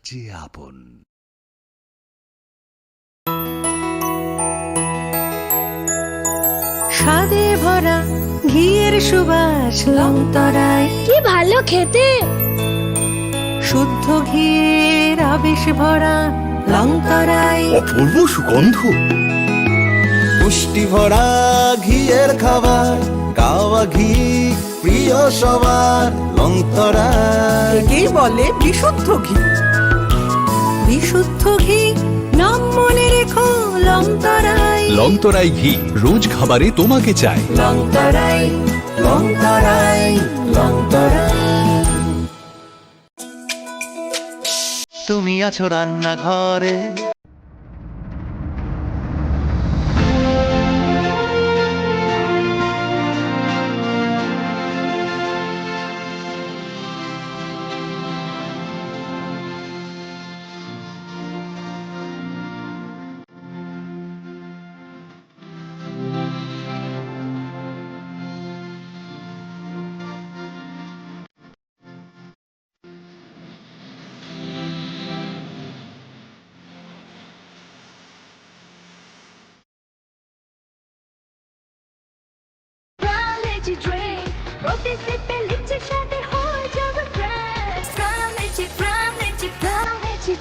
যে আপন। স্বাদে ভরা ঘিয়ের সুবাস লংতরায়, কি ভালো খেতে। শুদ্ধ ঘিয়ের আবেশ ভরা লংতরায়, অপূর্ব সুগন্ধ। পুষ্টি ভরা ঘিয়ের খাবার, গাওয়া ঘি প্রিয় সবার লংতরা। একেই বলে বিশুদ্ধ ঘি। বিশুদ্ধ ঘি নাম মনে রেখো লংতরায়। লংতরাই ঘি রোজ খাবারে তোমাকে চাই। লংতরায়, লংতরাই লংতরাই। তুমি আছো রান্নাঘরে,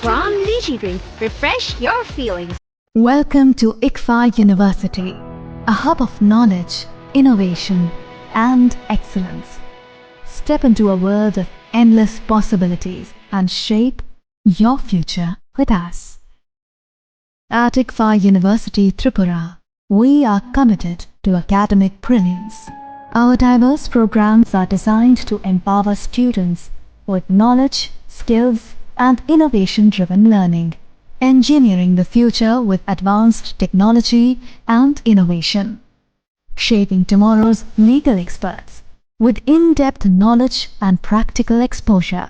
From Lychee Drink, refresh your feelings. Welcome to IKA University, a hub of knowledge, innovation, and excellence. Step into a world of endless possibilities and shape your future with us. At IKA University, Tripura, we are committed to academic brilliance. Our diverse programs are designed to empower students with knowledge, skills, and innovation-driven learning, engineering the future with advanced technology and innovation, shaping tomorrow's legal experts with in-depth knowledge and practical exposure,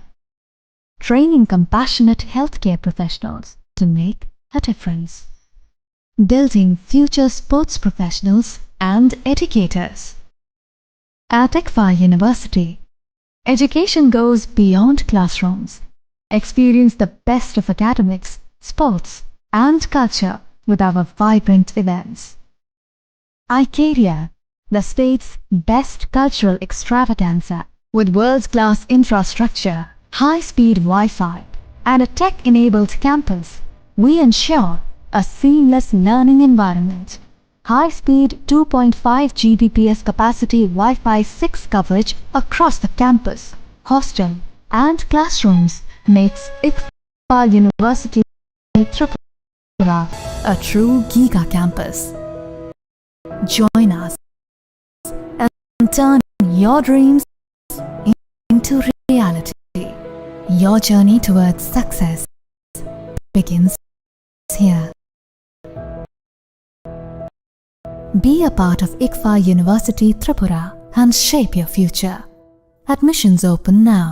training compassionate healthcare professionals to make a difference, building future sports professionals and educators. At IKA University, education goes beyond classrooms. Experience the best of academics, sports, and culture with our vibrant events. IKA, the state's best cultural extravaganza, with world-class infrastructure, high-speed Wi-Fi, and a tech-enabled campus, we ensure a seamless learning environment. High-speed 2.5 Gbps capacity Wi-Fi 6 coverage across the campus, hostel, and classrooms makes IKA University Tripura a true Giga campus. Join us and turn your dreams into reality. Your journey towards success begins here. Be a part of IKA University Tripura and shape your future. Admissions open now.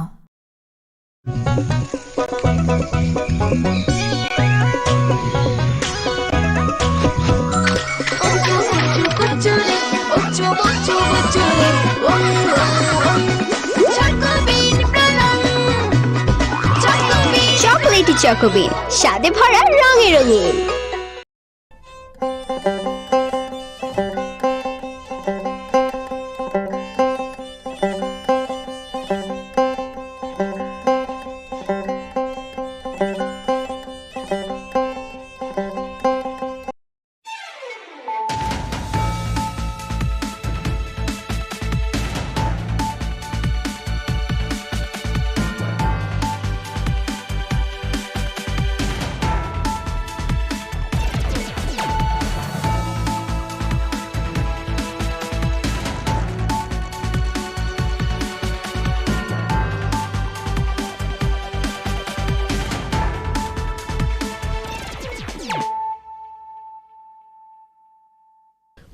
Chocolatey Chocobean, স্বাদে ভরা রঙে রঙিন।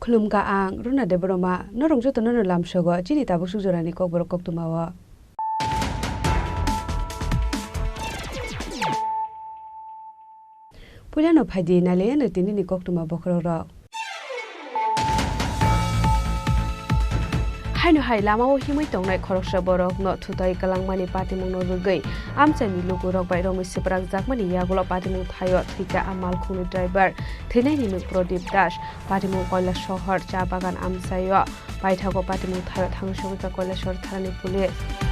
खुलुमगा आं रुना देबरमा नरंजो तो नर लामसोगो चिनि ताबु सुजरानि kokborok koktumawo पुलानो फाइदि नाले न तिनि कोक्तुमा बखरो haino hai lamao himui tongnai khoroksa borok no thutai kalangmani patimung no rugai amchani lugurok bai romi siprak jakmani yagulo patimung thayo thika amal khuni driver thinai nimuk prodip das patimung koila shohor cha bagan amsayo baithago patimung thayo thangshogika koila shor tharani police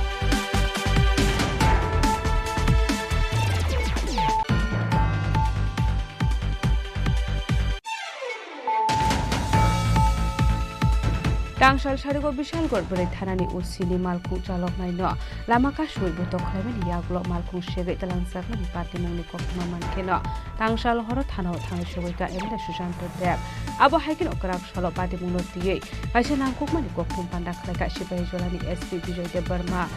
Tangsal Sharigo Bishal Gorbere Thanani Usili Malku Chalok Naino Lamaka Shui Butok Clement Yaglo Malku Shebe Talansak Mani Patimuni Kokmaman Keno Tangsal Horo Thano Thangshogika Emile Shushanto Deb Abo Hakin Okrak Shalo Patimuno Tie Ashanang Kokmani Kokum Pandak Laka Shibai Jolani SP Bijoy de Burma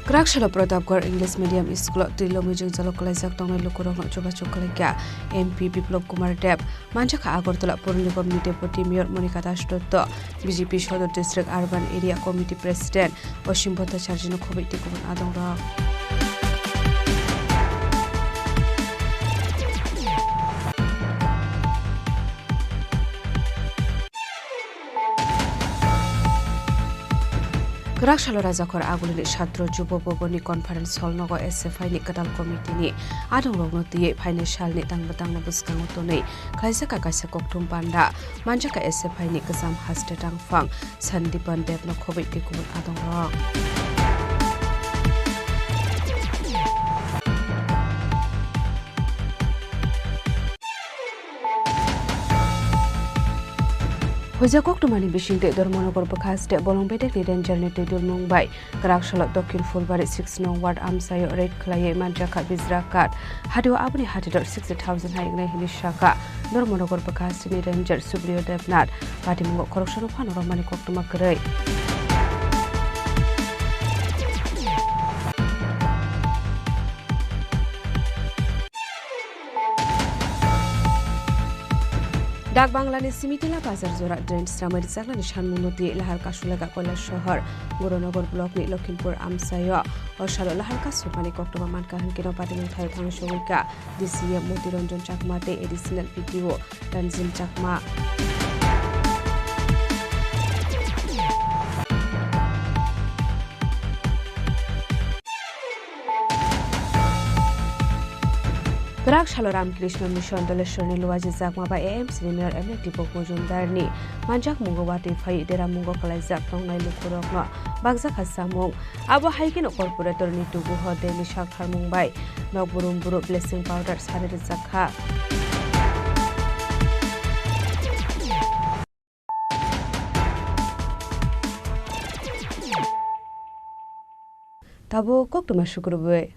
Krakshalo Pratapgarh English Medium School Trilomijing Jalokalaizak Tongnai Lukurok no Choba Chokalika MP Biplop Kumar Deb Manjaka Agartala Pur Nigam Deputy Mayor Monica Das Dotto BJP Shodor District Urban Area Committee President Oshim Bhattacharya no Khobiti Kuban Adongra Krakshalo Rajakor Agulini Shatro Jubo Boboni Conference Hall Nogo SFI ni Kadal Committee ni Adong Rogno Tie Financial ni Tangbatang no Buskang Tone Kaisaka Kaisa Koktum Panda Manjaka SFI ni Kasam Haste Tangfang Sandipan Dev no Khobiti Kuban Adong Rog Hujakok tumani bishingte Dormonogor Bakaste Bolongbete Ranger Nete Durmungbai Krakshalo Dokin Fulbari 6 Nong Ward Amsayo Red Klaye Manjaka Bizrakat Hadu Abni Hatidor 60,000 Haigne Hinishaka Dormonogor Bakaste Ranger Subriyo Devnat Patimungo Korokshano Panoromani Koktumakare Dak Banglani Simitila Bazar Zora Drain Stramari Saklani Shanmunuti Lahar Kashulaga Kola Shohar Guronogor Block ni Lokhimpur Amsayo Oshalo Lahar Kasupani Koktoma Mankahan Kino Patimun Thayo Thangshogika DCM Motironjon Chakmate Additional PTO Tanzim Chakma Krakshalo Ramkrishna Mission Doleshorni Luwaji Zakma by AM Senior MLT Boko Jundarni Manjak Mungawati Fai Dera Mungo Kalazak Tongnai Lukurokno Bagzak Hasamung Abo Haikin Corporator ni Tugu Hode ni Shakhar Mumbai Nogburum Buru Blessing Powder Sanit Zakha Tabo Koktuma Shukurube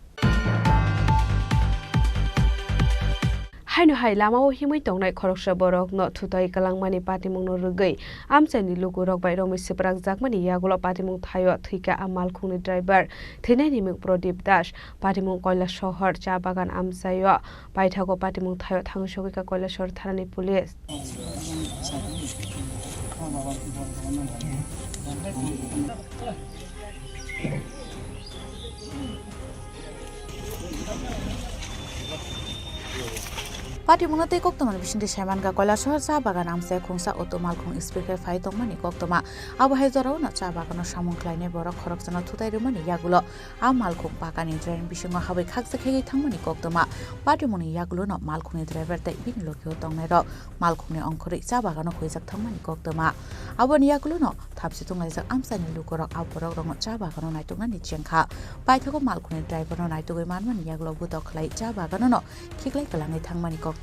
Haino hai lamao himui tongnai khoroksa borok no thutai kalangmani patimung no rugai amchani lugurok bai romi siprak jakmani yagulo patimung thayo thika amal khungni driver thinai nimuk prodip das patimung koila shohor cha bagan amsayo baithago patimung thayo thangshogika koila shor tharani police Party Munate Koktoma Bishinde Shamanka Kola Shor Sabagan Amsa Kungsa Otomal Kung Speaker Fight Tomani Koktoma Abu Hazarona Chabagano Shamun Kleine Borok Horokzana Tutai Rumani Yagulo Amal Kung Pakani Drain Bishunga Hawi Kaksaki Tamani Koktoma Party Muni Yagulo no Malkuni driver Tay Bin Lokio Tongero Malkuni Onkori Sabagano Huizak Tamani Koktoma Abu Yagulo no Tapsitung Isaac Amsa Nilukoro Aborok Chabagano Naitungani Chenka Paitago Malkuni driver no Naituman Yagulo Budok Light Chabagano no Kiklay Kalangi Tangmani Koktoma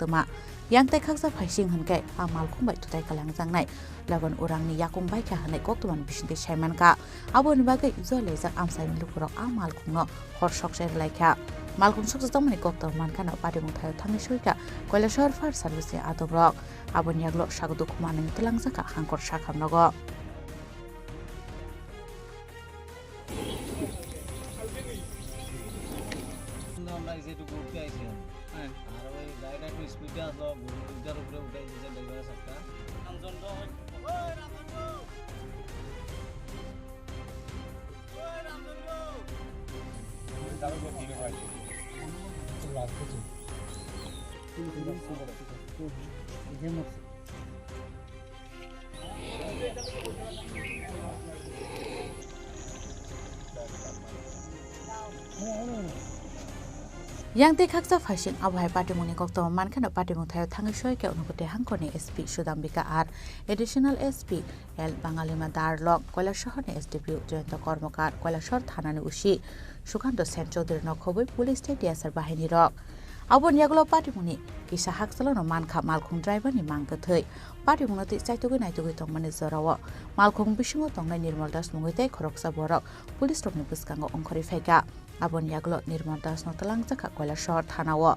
yang tay khaksa phaising hankai amal khumbai tutai kalang jangnai laban urangni yakung bai kha hanai koktuman bisinte shaiman ka abon bagai zole jak amsai lukurok amal khungno hor shokser laikha malkum sok tamani koktuman kana pade mung thayo thami suika koila shor far service adobrok abon yaglo sagdu khumani tulang jaka hangkor shakham nogo yang te khaksa phasing abhai patimuni kokto mankhana patimung thayo thangi soi ke অনুগতে হাঙ্কনি SP Sudambika আর additional SP L বাঙালিমা দারলক কৈলাসহরনি SDPO Jayanta Karmakar Kailashahar থানানি OC Sukanta Sen Chowdhury নখবই police TSR বাহিনী রক abon yagulo patimuni kisa haksalono mankha malkhung driver ni mangkathai patimunati chaitogui naitogui tongmani zorawo malkhung bisingo tongnai nirmal das mungoi khoroksa borok police rokni buskango ongkhori phaika abon yagulo nirmal das no talangjaka Kailashahar থানাwo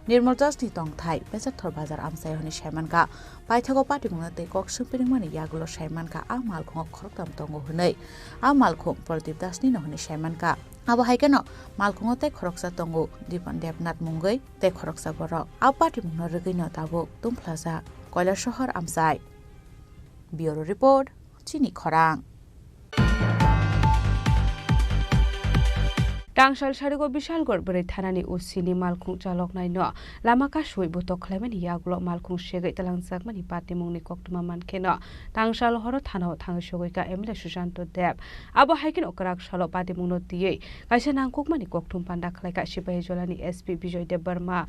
nirmal das ni tongthai besathor bazar amsai honi saimanka paithago patimunati kok supiringmani yagulo saimanka a malkhung khoroktam tongo hunai a malkhung Pradip das ni no honi saimanka abo haikeno malkhungote khoroksa tongo Dipan Devnath mungoi te khoroksa borok a patimungno rwgino tabo tumplaza Kailashahar amsai bureau report Chini Khorang Tangsal Sharigo Bishalgor Bere Thanani Usini Malkhung Chalok Naino Lamaka Shui Butok Clemeni Yagulo Malkhung Shege Talangsakmani Patimungni Koktuma Mankeno Tangsal Horo Thano Tangshoika Emile Shushanto Deb Abo Haikin Okrak Shalo Patimuno Die Kaisanang Kokmani Koktum Pandak Laika Shibai Jolani SP Bijoy de Burma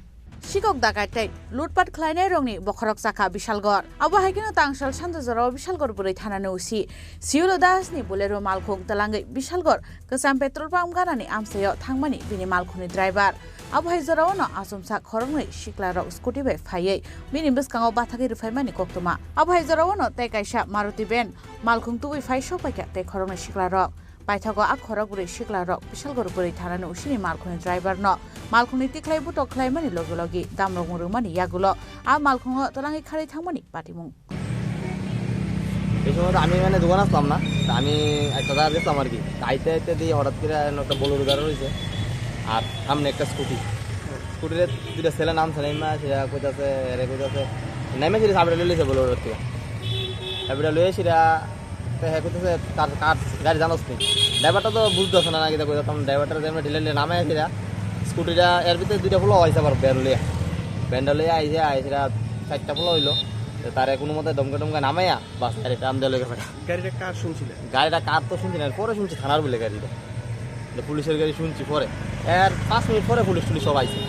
Shikok dakaitei lutpat khlainai rongni bokhorok chakha Bishalgor abo haikino tangsal sandojoro Bishalgor burei thanani usi Siulo das ni bolero malkhung talangai Bishalgor kasam petrol pump ganani amsayo thangmani bini malkhuni driver abo haijorao no asumsa khorongni shiklaro scooty bai phaiei bini biskango bathagi rufaimani koktoma abo haijorao no tei kaisa Maruti van malkhung tui phaiso paika tei khorongni shiklaro paithago a khoroguri shiklaro Bishalgor burei thanani usini malkhuni driver no malkhungni tiklai butok khlaimani logi damrongmani yagulo a malkhungo talangi khari thangmani patimung এই সময় আমি মানে দোকান আসলাম না আমি একটা জায়গা দেখলাম আর কি আইতে আইতে দিয়ে হঠাৎ করে একটা বলুর গাড়ি রয়েছে আর সামনে একটা স্কুটিতে দুটা ছেলে নামছে নেমা সেটা কইতাছে এরে কইতাছে নেমে সেটা সাবড়ে লইছে বলুর থেকে সাবড়ে লইয়ে সেটা হ্যাঁ কইতাছে তার কার গাড়ি জানোস নি ড্রাইভারটা তো বুঝতেছে না নাকি কইতাম ড্রাইভারটা যেমন ঢিলে নামে সেটা স্কুটিটা এর ভিতরে দুইটা ফুলো হয়েছে আবার ব্যান্ড লিয়ে আইসে আইসেরা 4টা ফুলো হইলো তারে কোনো মতে দমকা নামাইয়া বাস গাড়িটা আমদে লেগে ফেলে গাড়িটা কার শুনছিলেন গাড়িটা কার তো শুনছি না পরে শুনছি থানার বলে গাড়িটা পুলিশের গাড়ি শুনছি পরে এর 5 মিনিট পরে পুলিশ সব আইসে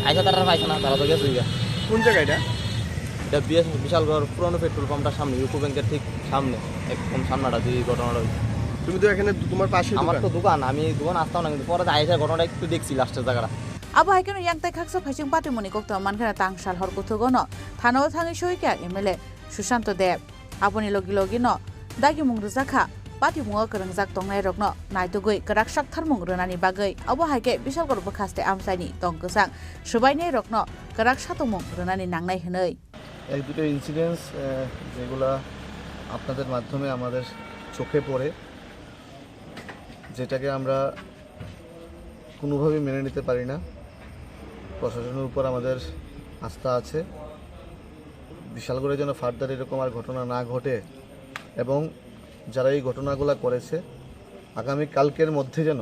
আইসা তারা পাইছে না তারা তো গেছে কোন জায়গাটা এটা বিশালগড় পুরনো পেট্রোল পাম্পটার সামনে ইউকো ব্যাংকের ঠিক সামনে একদম সামনাটা দুই ঘটনাটা হয়েছে তুমি তো এখানে তোমার পাশে আমার তো দোকান আমি দোকান আসতাম না কিন্তু পরে আইসা ঘটনাটা একটু দেখছি লাস্টের জায়গাটা abo haikeno yangtai khaksa phasing patimuni kokto mankhana tangsal hor kuthogono thano thangi soika MLA Sushanto Deb aboni logi no dagi mungrujaka patimungo krangjak tongnai rokno naitogui karaksak tharmung rönani bagai abo haike Bishalgor bokhaste amsaini tongkasang subainai rokno karaksatomung rönani nangnai hwnei এক দুটো incidents যেগুলো আপনাদের মাধ্যমে আমাদের চোখে পড়ে যেটাকে আমরা কোনোভাবেই মেনে নিতে পারি না প্রশাসনের উপর আমাদের আস্থা আছে বিশালগড়ে যেন ফার্দার এরকম আর ঘটনা না ঘটে এবং যারা এই ঘটনাগুলো করেছে আগামী কালকের মধ্যে যেন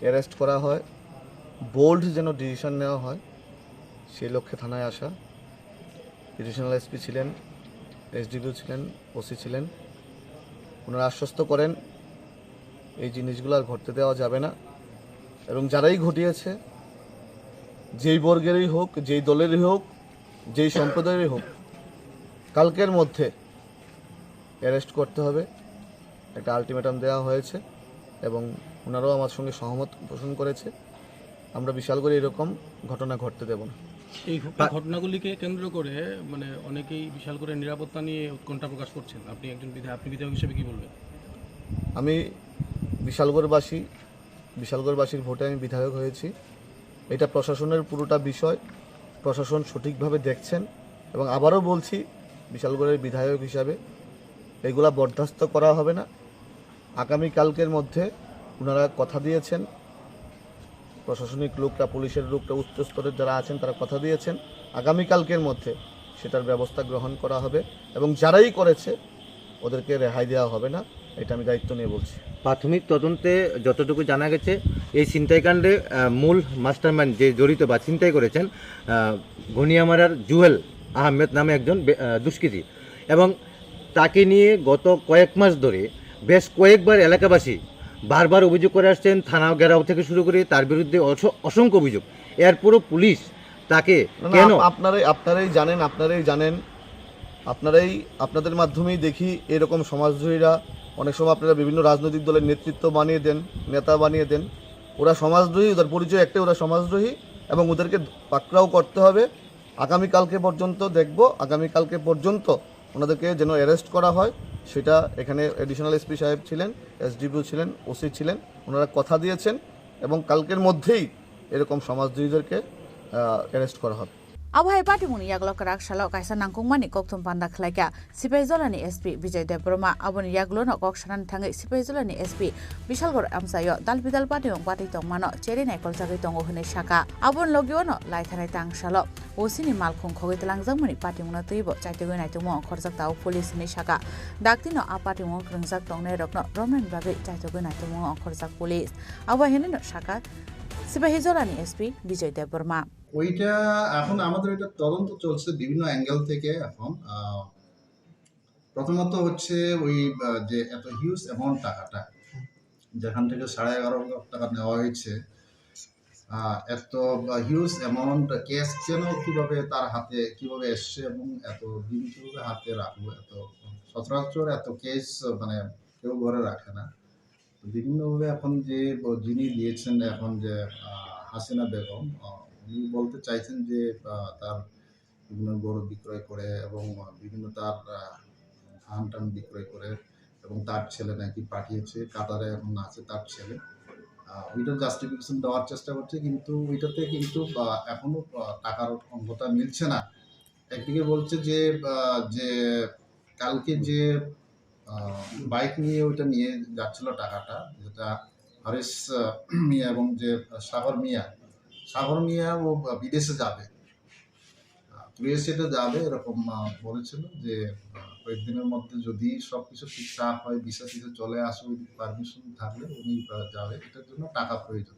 অ্যারেস্ট করা হয় বোল্ড যেন ডিসিশন নেওয়া হয় সেই লক্ষ্যে থানায় আসা এডিশনাল এসপি ছিলেন এসডিপিও ছিলেন ওসি ছিলেন ওনারা আশ্বস্ত করেন এই জিনিসগুলো আর ঘটতে দেওয়া যাবে না এবং যারাই ঘটিয়েছে যেই বর্গেরই হোক যেই দলেরই হোক যেই সম্প্রদায়েরই হোক কালকের মধ্যে অ্যারেস্ট করতে হবে একটা আলটিমেটাম দেওয়া হয়েছে এবং ওনারাও আমার সঙ্গে সহমত পোষণ করেছে আমরা বিশালগড়ে এরকম ঘটনা ঘটতে দেব না এই ঘটনাগুলিকে কেন্দ্র করে মানে অনেকেই বিশালগড়ের নিরাপত্তা নিয়ে উৎকণ্ঠা প্রকাশ করছেন আপনি একজন বিধায়ক হিসেবে কি বলবেন আমি বিশালগড়বাসীর ভোটে আমি বিধায়ক হয়েছি এটা প্রশাসনের পুরোটা বিষয় প্রশাসন সঠিকভাবে দেখছেন এবং আবারও বলছি বিশালগড়ের বিধায়ক হিসাবে এগুলা বরদাস্ত করা হবে না আগামী কালকের মধ্যে ওনারা কথা দিয়েছেন প্রশাসনিক লোকরা পুলিশের লোকরা উচ্চ স্তরের যারা আছেন তারা কথা দিয়েছেন আগামী কালকের মধ্যে সেটার ব্যবস্থা গ্রহণ করা হবে এবং যারাই করেছে ওদেরকে রেহাই দেওয়া হবে না এটা আমি দায়িত্ব নিয়ে বলছি। প্রাথমিক তদন্তে যতটুকু জানা গেছে এই ছিনতাইকাণ্ডে মূল মাস্টারমাইন্ড যে জড়িত বা ছিনতাই করেছেন ঘনিয়ামারার জুয়েল আহমেদ নামে একজন দুষ্কৃতী, এবং তাকে নিয়ে গত কয়েক মাস ধরে বেশ কয়েকবার এলাকাবাসী বারবার অভিযোগ করে আসছেন, থানা ঘেরাও থেকে শুরু করে তার বিরুদ্ধে অসংখ্য অভিযোগ। এরপরও পুলিশ তাকে কেন আপনারাই জানেন আপনাদের মাধ্যমেই দেখি এরকম সমাজদ্রোহীরা অনেক সময় আপনারা বিভিন্ন রাজনৈতিক দলের নেতৃত্ব বানিয়ে দেন, নেতা বানিয়ে দেন। ওরা সমাজদ্রোহী, ওদের পরিচয় একটাই, ওরা সমাজদ্রোহী, এবং ওদেরকে পাকড়াও করতে হবে। আগামীকালকে পর্যন্ত ওনাদেরকে যেন অ্যারেস্ট করা হয়, সেটা এখানে অ্যাডিশনাল এসপি সাহেব ছিলেন, এসডিপিও ছিলেন, ওসি ছিলেন, ওনারা কথা দিয়েছেন, এবং কালকের মধ্যেই এরকম সমাজদ্রোহীদেরকে অ্যারেস্ট করা হবে। আবহাওয়া পাটিমুনি ইয়াগলো কারাক সালো কাইসা নাংকুংমানি koktum panda khlaika Sipaijolani SP Bijay Debroma aboni yaglono koksanan thangai Sipaijolani SP Bishalgor amsayo dalbidal patimung pati tongmano cheri naikol jagai tongo hune shaka abon logiono laithanai tangsalo osini malkhung khogoi talangjangmani patimungna tuibo chaitogoi naitumo khorjak tau police ni shaka daktino apatimung krengjak tongnai rokno roman bagai chaitogoi naitumo khorjak police abo henino shaka Sipaijolani SP Bijay Debroma ওইটা এখন আমাদের এটা তদন্ত চলছে বিভিন্ন angle থেকে। এখন প্রথমত হচ্ছে ওই যে এত হিউজ অ্যামাউন্ট টাকাটা যেখান থেকে 11.5 লাখ টাকা নেওয়া হয়েছে, এত হিউজ অ্যামাউন্ট ক্যাশ যেন কিভাবে তার হাতে কিভাবে এসছে এবং এত দিন কিভাবে হাতে রাখলো, এত সচরাচর এত কেস মানে কেউ ঘরে রাখে না। বিভিন্নভাবে এখন যে যিনি দিয়েছেন এখন যে হাসিনা বেগম, উনি বলতে চাইছেন যে তার বিভিন্ন গরু বিক্রয় করে এবং বিভিন্ন তার ধান টান বিক্রয় করে, এবং তার ছেলে নাকি পাঠিয়েছে কাতারে, এখন আছে তার ছেলে, ওইটার জাস্টিফিকেশন দেওয়ার চেষ্টা করছে, কিন্তু ওইটাতে কিন্তু এখনো টাকার অঙ্কটা মিলছে না। একদিকে বলছে যে যে কালকে যে বাইক নিয়ে ওইটা নিয়ে যাচ্ছিল টাকাটা, যেটা হরিশ মিয়া এবং যে সাগর মিয়া ও বিদেশে যাবে, ইউএসএতে যাবে এরকম বলেছিল, যে কয়েকদিনের মধ্যে যদি সবকিছু ঠিকঠাক হয়, ভিসা টিসা চলে আসে, পারমিশন থাকলে উনি যাবে, এটার জন্য টাকা প্রয়োজন।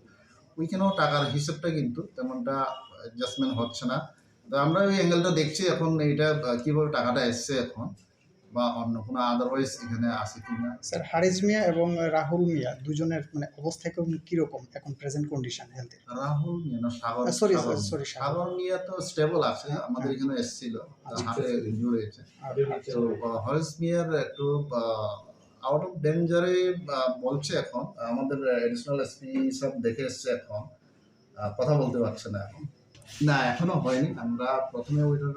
ওইখানেও টাকার হিসেবটা কিন্তু তেমনটা অ্যাডজাস্টমেন্ট হচ্ছে না। তো আমরা ওই অ্যাঙ্গেলটা দেখছি এখন, এইটা কিভাবে টাকাটা এসছে এখন, বা অন্য কোনো আদারওয়াইজ এখানে আছে কিনা। স্যার, হারিস মিয়া এবং রাহুল মিয়া দুজনের মানে অবস্থা কিরকম এখন প্রেজেন্ট কন্ডিশন হেলথে? রাহুল মিয়া না সাগর মিয়া তো স্টেবল আছে, আমাদের এখানে এসেছিল, হাতে ইনজুরি হয়েছে। তো হারিস মিয়ার একটু আউট অফ ডেঞ্জারে বলছে এখন, আমাদের এডিশনাল এসপি সব দেখে এসছে, এখন কথা বলতে পারছে না এখন। না, এখনো হয়নি, আমরা প্রথমে ওইটার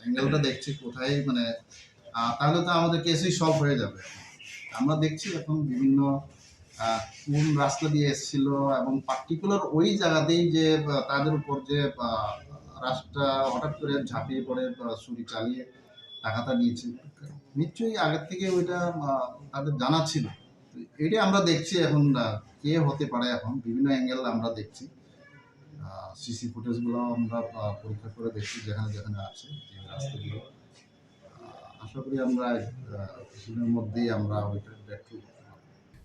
অ্যাঙ্গেলটা দেখছি কোথায়, মানে তাহলে তো আমাদের কেসই সলভ হয়ে যাবে। আমরা দেখছি এখন বিভিন্ন কোন রাস্তা দিয়ে এসেছিল, এবং পার্টিকুলার ওই জায়গাতেই যে তাদের উপর যে রাস্তা হঠাৎ করে ঝাঁপিয়ে পড়ে ছুরি চালিয়ে টাকাটা নিয়েছে, নিশ্চয়ই আগের থেকে ওইটা তাদের জানা ছিল। এটাই আমরা দেখছি এখন কে হতে পারে, এখন বিভিন্ন অ্যাঙ্গেল আমরা দেখছি, সিসি ফুটেজগুলো আমরা পরীক্ষা করে দেখছি যেখানে যেখানে আছে রাস্তাগুলো। আশা করি আমরা কিছুদিনের মধ্যেই আমরা ওইটা দেখি।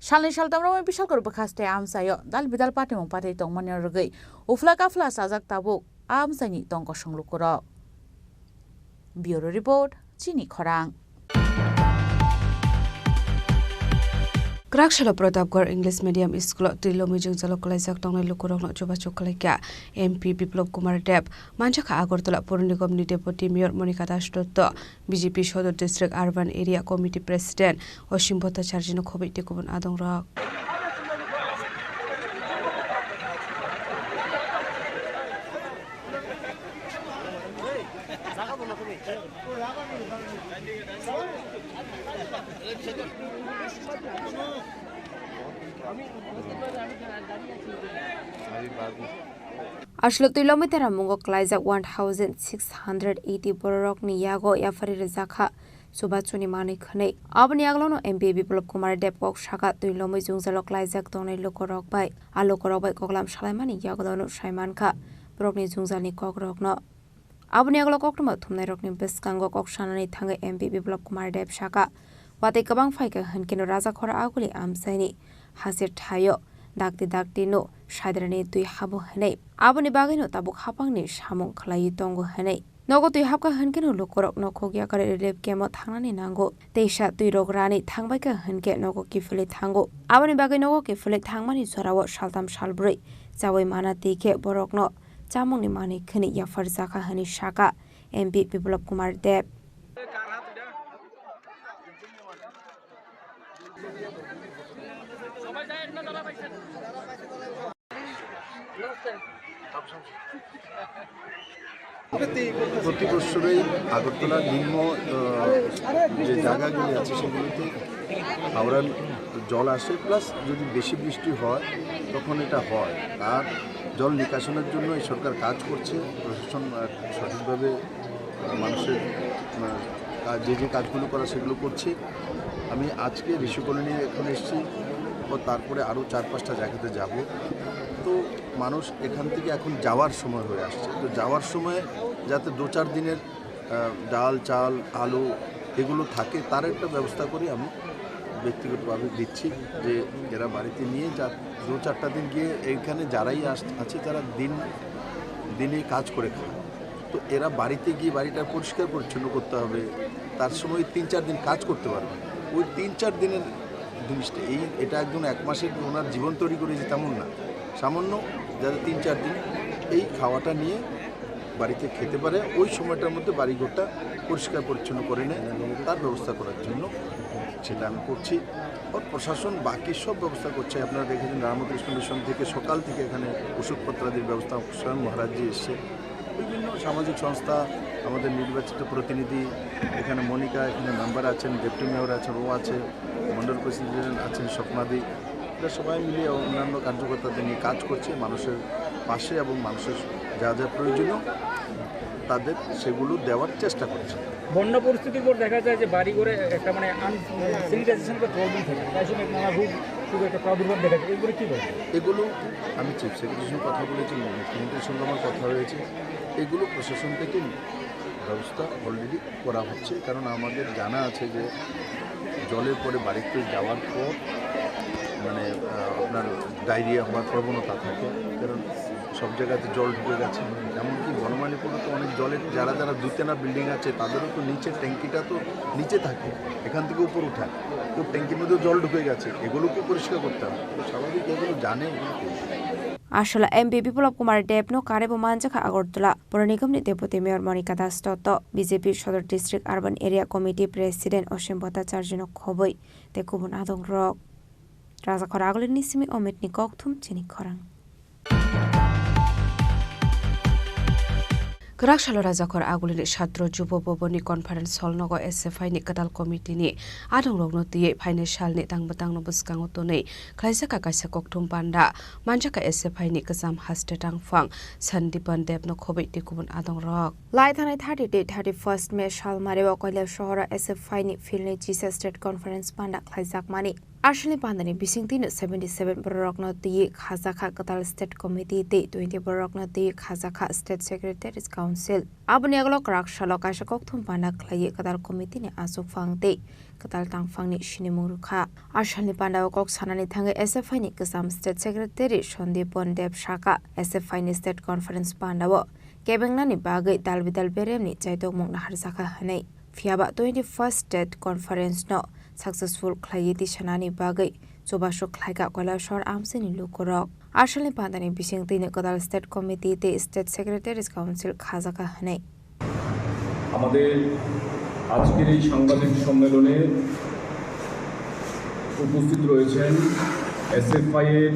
Shalni shaltamro mai bishal kor bakhaste amsayo dal bidal patimung pati tongmani rgai ufla kafla sajak tabuk amsani tongko songlukoro. Bureau report Chini Khorang. Krakshalo Pratapgarh English Medium School Trilomijung Jalokalaijak tongnai lukurokno chobachok kalaika MP Biplop Kumar Deb Manjaka Agartala Pur Nigam ni Deputy Mayor Monica Das Dotto BJP Shodor District Urban Area Committee President Oshim Bhattacharya Khobiti Kubun Adongrok Ashlo kilometer amungo klaija 1680 borok ni yago yafari rezakha subachuni mani khane abni aglono MP Biplop Kumar Deb kok shaka tuilomoi jungjalok klaijak tongnai lokorok bai alokorok bai koklam salaimani yagodono saiman kha brokni jungjani kokrokno abni aglo koktuma thumnai rokni beskango kok shanani thangai MP Biplop Kumar Deb shaka Wate kabang faika hankeno raja khora aguli amsaini hasir thayo dakti no shadrani tui habo hanai aboni bagino tabuk hapangni samung khlai tongo hanai nogo tui hapka hankeno lokorok nokhogya kare relep kemo thangnani nango teisa tui rograni thangbaika hanke nogo kifule thango aboni bagino nogo kifule thangmani sorawo saltam salbrui jawai mana tike borokno chamungni mani khani yafar jaka hani shaka MP Biplop Kumar Deb প্রতি বছরই আগরতলার নিম্ন যে জায়গাগুলি আছে সেগুলিতে হাওড়ার জল আসে প্লাস যদি বেশি বৃষ্টি হয় তখন এটা হয় আর জল নিকাশনের জন্য এই সরকার কাজ করছে প্রশাসন সঠিকভাবে মানুষের যে কাজগুলো করা সেগুলো করছে আমি আজকে ঋষি কলোনি এখানে এসেছি ও তারপরে আরও 4-5টা জায়গাতে যাব তো মানুষ এখান থেকে এখন যাওয়ার সময় হয়ে আসছে তো যাওয়ার সময় যাতে 2-4 দিনের ডাল চাল আলু এগুলো থাকে তার একটা ব্যবস্থা করি আমি ব্যক্তিগতভাবে দিচ্ছি যে এরা বাড়িতে নিয়ে যা 2-4টা দিন গিয়ে এইখানে যারাই আছে যারা দিনে কাজ করে খায় তো এরা বাড়িতে গিয়ে বাড়িটা পরিষ্কার পরিচ্ছন্ন করতে হবে তার সময় 3-4 দিন কাজ করতে পারবে ওই 3-4 দিনের জিনিসটা এটা একদম 1 মাসের ওনার জীবন তৈরি করেছে তেমন না সামান্য যারা 3-4 দিন এই খাওয়াটা নিয়ে বাড়িতে খেতে পারে ওই সময়টার মধ্যে বাড়িঘরটা পরিষ্কার পরিচ্ছন্ন করে নেয় তার ব্যবস্থা করার জন্য সেটা আমি করছি আর প্রশাসন বাকি সব ব্যবস্থা করছে আপনারা দেখেছেন রামকৃষ্ণ মিশন থেকে সকাল থেকে এখানে ওষুধপত্রাদির ব্যবস্থা স্বয়ং মহারাজজি এসছে বিভিন্ন সামাজিক সংস্থা আমাদের নির্বাচিত প্রতিনিধি এখানে মনিকা এখানে মেম্বার আছেন ডেপুটি মেয়র আছেন ও আছে মন্ডল প্রেসিডেন্ট আছেন স্বপ্নাদি এরা সবাই মিলিয়ে অন্যান্য কার্যকর্তাদের নিয়ে কাজ করছে মানুষের পাশে এবং মানুষের যা যা প্রয়োজনীয় তাদের সেগুলো দেওয়ার চেষ্টা করছে বন্যা পরিস্থিতির পর দেখা যায় যে বাড়ি করে একটা মানে স্যানিটাইজেশন বা প্রবলেম থাকে তাই জন্য নানা রোগ একটা প্রাদুর্ভাব দেখা যায় এগুলো কী বলে এগুলো আমি চিফ সেক্রেটারির সঙ্গে কথা বলেছি মুখ্যমন্ত্রীর সঙ্গে আমার কথা হয়েছে এগুলো প্রশাসন থেকে ব্যবস্থা অলরেডি করা হচ্ছে কারণ আমাদের জানা আছে যে জলের পরে বাড়িতে যাওয়ার পর মানে আপনার ডায়রিয়া হওয়ার প্রবণতা থাকে কারণ সব জায়গাতে জল ঢুকে গেছে এমনকি বনমালীপুরে তো অনেক জলের যারা 2-3 বিল্ডিং আছে তাদেরও তো নিচে ট্যাঙ্কিটা তো নিচে থাকে এখান থেকে উপর উঠায় তো ট্যাঙ্কির মধ্যেও জল ঢুকে গেছে এগুলোকে পরিষ্কার করতে হবে তো স্বাভাবিক এগুলো জানে আসলে MP Biplop Kumar Deb no karebo manjaka Agartala Pura Nigamni Deputy Mayor Monica Das Toto BJP Shodor District Urban Area Committee President Oshim Bhattacharya no khoboi te kubun adong rok Raja Khora agli nisimi Omit ni kokthum Chini Khorang Grakshalo Rajakhor agulini Shatro Jubo Boboni Conference Hall nogo SFI ni Kadal Committee ni adong rogno tiye financial ni tangbatang no buskango tonei klaisa ka kaisa kokthum panda manjaka SFI ni kasam haste tangfang Sandipan Deb no khobai ti kubun adong rok lai thanai 31st May Shalmare wa koila shohora SFI ni filne Jesus State Conference panda klaisak mani Ashli Pandani Bisingtin 77 Borokno Ti Khazakha Kadal State Committee Ti 20 Borokno Ti Khazakha State Secretaries Council Abuniaglo Krakshalo Kaisa Kokthum Panda Klai Kadal Committee ni Asuk Fangte Kadal Tangfang ni Shinimurukha Ashli Panda Kok Sanani Thange SFI ni Kasam State Secretary Shondipon Deb Shaka SFI ni State Conference Pandawo Kebengna ni Bagai Dalbidal Berem ni Chaitok Mong Harsaka Hanei Fiaba 21st State Conference no successful Klayeti Shanani Bagai Zobasho Klaika Kolashor Amseni Lukorok Ashali Pandani Bishing Tine Kadal State Committee the State Secretaries Council Khazaka Hane আমাদের আজকের এই সাংবাদিক সম্মেলনে উপস্থিত রয়েছেন SFI এর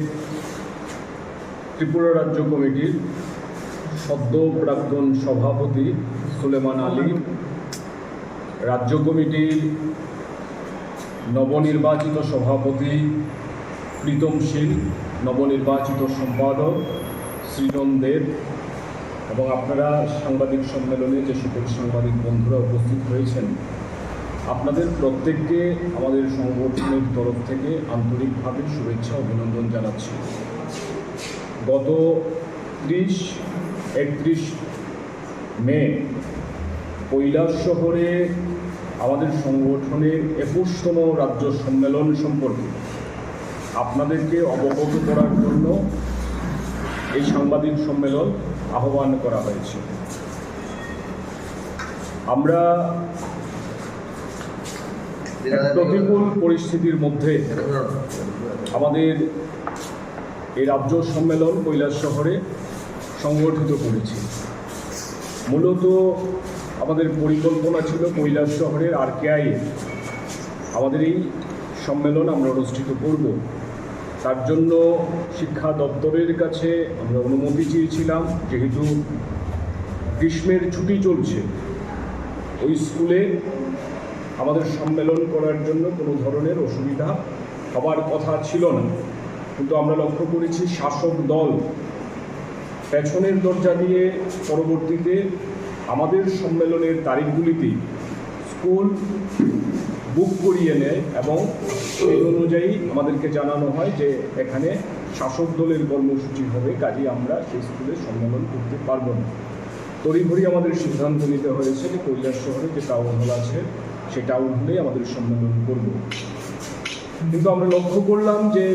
ত্রিপুরা রাজ্য কমিটির সদ্য প্রাক্তন সভাপতি সুলেমান আলী রাজ্য কমিটির নবনির্বাচিত সভাপতি প্রীতম শীল নবনির্বাচিত সম্পাদক সৃজন দেব এবং আপনারা সাংবাদিক সম্মেলনে যে সকল সাংবাদিক বন্ধুরা উপস্থিত হয়েছেন আপনাদের প্রত্যেককে আমাদের সংগঠনের তরফ থেকে আন্তরিকভাবে শুভেচ্ছা অভিনন্দন জানাচ্ছি গত 31 মে কৈলাস শহরে আমাদের সংগঠনের 21তম রাজ্য সম্মেলন সম্পর্কে আপনাদেরকে অবগত করার জন্য এই সাংবাদিক সম্মেলন আহ্বান করা হয়েছে। আমরা প্রতিকূল পরিস্থিতির মধ্যে আমাদের এই রাজ্য সম্মেলন কৈলাসহরে সংগঠিত করেছি। মূলত আমাদের পরিকল্পনা ছিল কৈলাসহরের IKA আমাদের এই সম্মেলন আমরা অনুষ্ঠিত করব। তার জন্য শিক্ষা দপ্তরের কাছে আমরা অনুমতি চেয়েছিলাম, যেহেতু গ্রীষ্মের ছুটি চলছে, ওই স্কুলে আমাদের সম্মেলন করার জন্য কোনো ধরনের অসুবিধা হবার কথা ছিল না। কিন্তু আমরা লক্ষ্য করেছি শাসক দল পেছনের দরজা দিয়ে পরবর্তীতে আমাদের সম্মেলনের তারিখগুলিতে স্কুল বুক করিয়ে নেয় এবং সেই অনুযায়ী আমাদেরকে জানানো হয় যে এখানে শাসক দলের কর্মসূচি হবে, কাজেই আমরা সেই স্কুলে সম্মেলন করতে পারব না। তড়িঘড়ি আমাদের সিদ্ধান্ত নিতে হয়েছে যে কৈলাসহরে যে টাউন হল আছে সেই টাউন হলেই আমাদের সম্মেলন করব। কিন্তু আমরা লক্ষ্য করলাম যে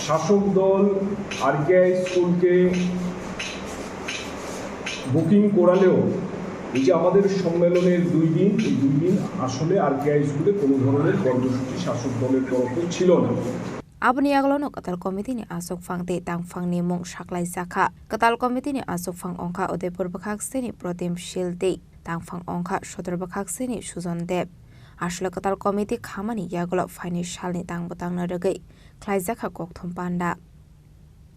শাসক দল IKA স্কুলকে বুকিং করালেও এই যে আমাদের সম্মেলনের 2 দিন, এই 2 দিন আসলে IKA স্কুলে কোনো ধরনের কর্মসূচি শাসক দলের তরফে ছিল না। Abni aglono katal komiti ni asok fangte tangfang ni mong saklai saka. Katal komiti ni asok fang ongka Udaipur bakhak seni Protem Shilte tangfang ongka Shodor bakhak seni Suzon Deb. Ashle katal komiti khamani yagolo faini shalni tangbotang na regai. Klaizaka kokthum panda.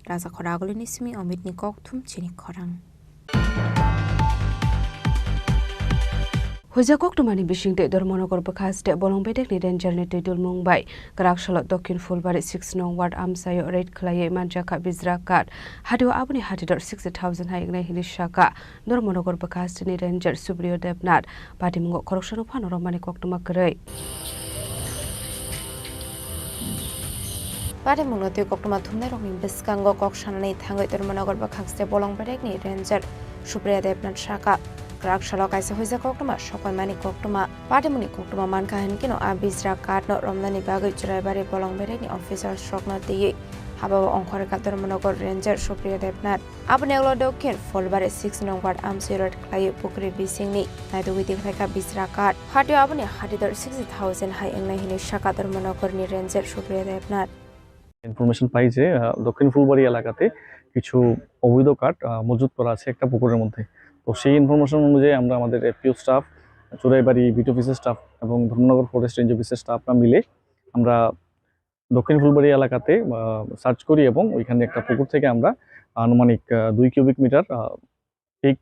Raza khoragoli nismi omit ni kokthum Chini Khorang. Huja koktumani bishingte Dormonogor Bakaste Bolongbedek ni Ranger ni Tidul Mumbai Karakshalo Dokin Fulbari 6 nong ward Amsayo Red Klaye Manjaka Bizrakat Hadio Abuni Hadidor 60,000 Haigna Hilishaka Dormonogor Bakaste ni Ranger Subrio Debnat Patimungo Korokshano Panoromani Koktumakare Patimungo te koktuma thumne rongin biskango kokshanani thangoi Dormonogor Bakaste Bolongbedek ni Ranger Subrio Debnat Shaka Karakshalo kaisa hoisa koktuma sokoi mani koktuma Patimuni koktuma mankahin kino abisra katno romdani bagai churaibari Bolongbedek ni officer shrokna tiye Habawa ongkhore kator monogor Ranger Supriya Debnat Abni aglo dokin Folbari 6 nong ward Amsirat Klaye Pukri Bisingni Naidu witing reka bisra kat Hadio abni hadidor 60,000 hai engna hini shakator monogor ni Ranger Supriya Debnat information পাই যে দক্ষিণ ফুলবাড়ি এলাকাতে কিছু অবৈধ কাঠ মজুত করা আছে একটা পুকুরের মধ্যে। তো সেই ইনফরমেশন অনুযায়ী আমরা আমাদের এফপিও স্টাফ, চোরাইবাড়ি বিট অফিসের স্টাফ এবং ধর্মনগর ফরেস্ট রেঞ্জ অফিসের স্টাফরা মিলে আমরা দক্ষিণ ফুলবাড়ি এলাকাতে সার্চ করি এবং ওইখানে একটা পুকুর থেকে আমরা আনুমানিক 2 কিউবিক মিটার এই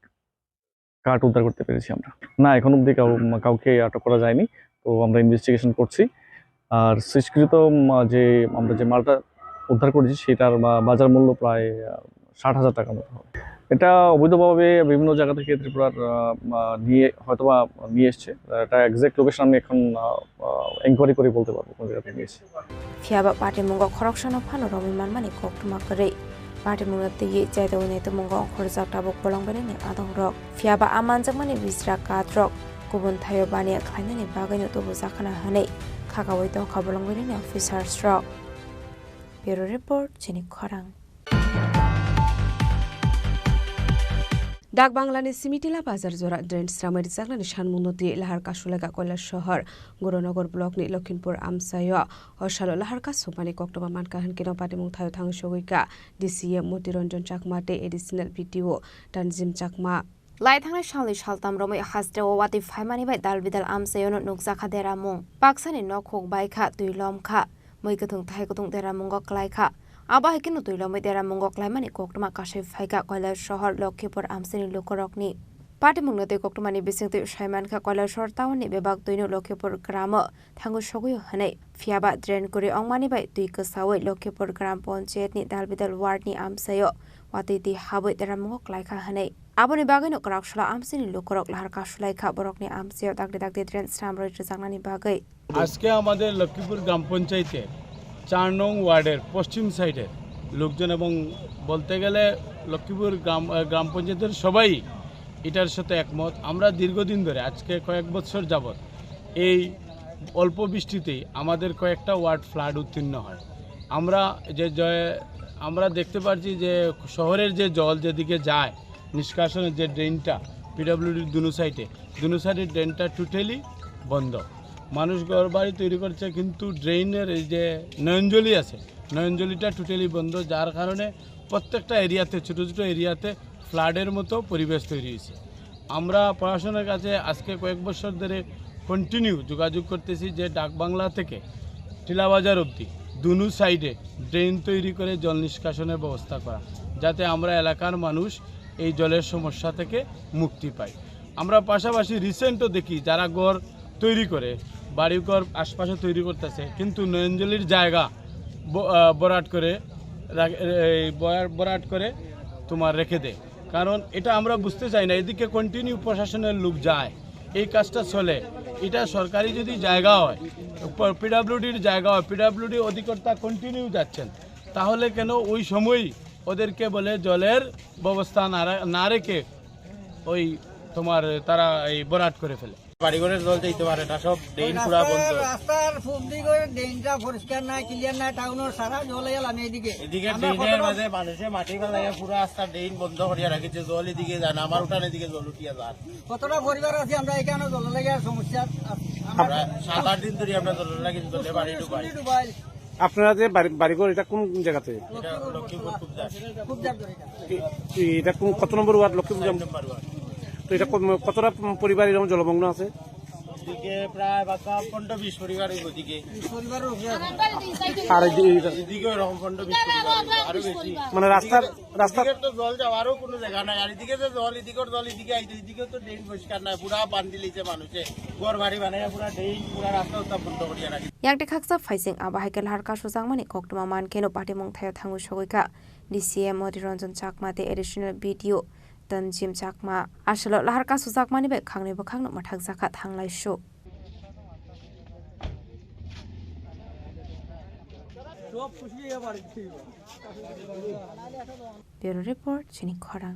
কাঠ উদ্ধার করতে পেরেছি আমরা। না, এখন অবধি কাউকে আটক করা যায়নি। তো আমরা ইনভেস্টিগেশন করছি। আর শেষকৃত যে আমরা যে মালটা উদ্ধার করেছি সেটার বাজার মূল্য প্রায় 60,000 টাকার মতো হবে। এটা অবৈধভাবে বিভিন্ন জায়গা থেকে ত্রিপুরার হয়তোবা নিয়ে এসছে। এটা এক্সাক্ট লোকেশন আমি এখন এনকোয়ারি করে বলতে পারবো কোন জায়গা থেকে নিয়েছে। ফিয়াবা পাটিমুঙ্গ খরকশানো ফানো রমিমান মানে কোকটুমা করে পাটিমুঙ্গ তেয়ে জায়দা উনাইতে মুঙ্গ খরজাক টাবক বলংবারে নে আদং রক ফিয়াবা আমানজাক মানে বিসরা কাটরক গুবুন থাयो বানিয়া খাইনানি বাগাইनो তবু জাখানা হানে খাকাওই তো খবলংবারে নে অফিসার স্ট্রক ব্যুরো রিপোর্ট চিনি খরাং Dak Banglani Simitila Bazar Zora Drain Stramari Zaglani Shanmunoti Lahar Kashulaga Koila Shahar Guronogor Block ni Lokhinpur Amsayo Oshalo Lahar Kasumani Koktoba Mankahan Kino Patimung Thayo Thang Shogika DCM Motironjon Chakmate Additional PTO Tanzim Chakma Lai thangna shali shaltam romai hasde wati phaimani bai dalbidal Amsayo no nukza khadera mung Paksani no khok bai kha tuilom kha moikathung thai kutung dera mungo klai kha Aba hekino tuilomai dera mungo klai mani koktuma kashe phaika koila shahar Lokhinpur Amsani lokorokni Patimungnote koktumani bisingte Shaiman kha koila shahar tawni bebak tuino Lokhinpur gramo thangu shoguyo hanai fiaba drain kuri ongmani bai tui kasawai Lokhinpur gram panchayat ni dalbidal ward ni Amsayo wati ti haboi dera mungo klai kha hanai Aboni bagano Karakshla Amsani lokorok lahar kashulai kha borokni Amsayo dagde drain stramroi rizangnani bagai আজকে আমাদের লক্ষ্মীপুর গ্রাম পঞ্চায়েতে 4 নং ওয়ার্ডের পশ্চিম সাইডের লোকজন এবং বলতে গেলে লক্ষ্মীপুর গ্রাম পঞ্চায়েতের সবাই এটার সাথে একমত। আমরা দীর্ঘদিন ধরে আজকে কয়েক বছর যাবৎ এই অল্প বৃষ্টিতেই আমাদের কয়েকটা ওয়ার্ড ফ্লাড উত্তীর্ণ হয়। আমরা দেখতে পাচ্ছি যে শহরের যে জল যেদিকে যায় নিষ্কাশনের যে ড্রেনটা পিডব্লিউডির দুনো সাইডের ড্রেনটা টোটালি বন্ধ। মানুষ ঘরবাড়ি তৈরি করছে কিন্তু ড্রেনের এই যে নয়নজলি আছে নয়নজলিটা টোটালি বন্ধ, যার কারণে প্রত্যেকটা এরিয়াতে ছোটো ছোটো এরিয়াতে ফ্লাডের মতো পরিবেশ তৈরি হয়েছে। আমরা প্রশাসনের কাছে আজকে কয়েক বছর ধরে কন্টিনিউ যোগাযোগ করতেছি যে ডাকবাংলা থেকে টিলাবাজার অবধি দুনো সাইডে ড্রেন তৈরি করে জল নিষ্কাশনের ব্যবস্থা করা, যাতে আমরা এলাকার মানুষ এই জলের সমস্যা থেকে মুক্তি পাই। আমরা পাশাপাশি রিসেন্টও দেখি যারা ঘর তৈরি করে বাড়িঘর আশপাশে তৈরি করতেছে কিন্তু নয়নজলির জায়গা বরাট করে তোমার রেখে দেয়। কারণ এটা আমরা বুঝতে চাই না, এদিকে কন্টিনিউ প্রশাসনের লোক যায়, এই কাজটা চলে। এটা সরকারি যদি জায়গা হয়, পিডব্লিউডির জায়গা হয়, পিডব্লিউডি অধিকর্তা কন্টিনিউ যাচ্ছেন, তাহলে কেন ওই সময়ই ওদেরকে বলে জলের ব্যবস্থা না রেখে ওই তোমার তারা এই বরাট করে ফেলে। বাড়িঘরের জল যেতে পারে না, সব ড্রেন পুরা বন্ধ। রাস্তার ফুলদি করে ড্রেনটা পরিষ্কার নাই, ক্লিয়ার নাই, টাউনের সারা জল এলাম এদিকে ড্রেনের মাঝে মানুষে মাটি ফেলাইয়া পুরো রাস্তা ড্রেন বন্ধ করিয়া রাখিছে, জল এদিকে যায় না, আমার উঠান এদিকে জল উঠিয়া যায়। কতটা পরিবার আছে আমরা এখানে জল লাগে সমস্যা, আমরা 7-8 দিন ধরে আমরা জল লাগে জলে বাড়ি ডুবাই। আপনারা যে বাড়িঘর এটা কোন জায়গাতে? এটা কত নম্বর ওয়ার্ড? লক্ষ্মীপুর। তো এটা কতটা পরিবার এরকম জলমগ্ন আছে? প্রায় 15-20 পরিবার ওদিকে, আর মানে রাস্তার তো জল যাওয়ারও কোনো জায়গা নাই, আর এদিকে যে জল এদিকের জল এদিকে আইতে, এদিকে তো ড্রেন পরিষ্কার নাই, পুরা বান্ধি লিছে মানুষে ঘর বাড়ি বানাইয়া পুরা ড্রেন পুরা রাস্তা উত্তাপ বন্ধ করিয়া রাখি। ইয়াংতে খাকসা ফাইসিং আবাহাইকেল হারকা সুজাংমানি কক্টমা মানকেনো পাটিমং থায় Thangu সগৈকা DCM মদিরঞ্জন চাকমাতে additional BDO তনজিম Chakma আসলে লাহারকা সুজাকমানি বে খাংনি বখাংনো মাথাক জাকা থাংলাই শো। ব্যুরো রিপোর্ট চিনি খরাং।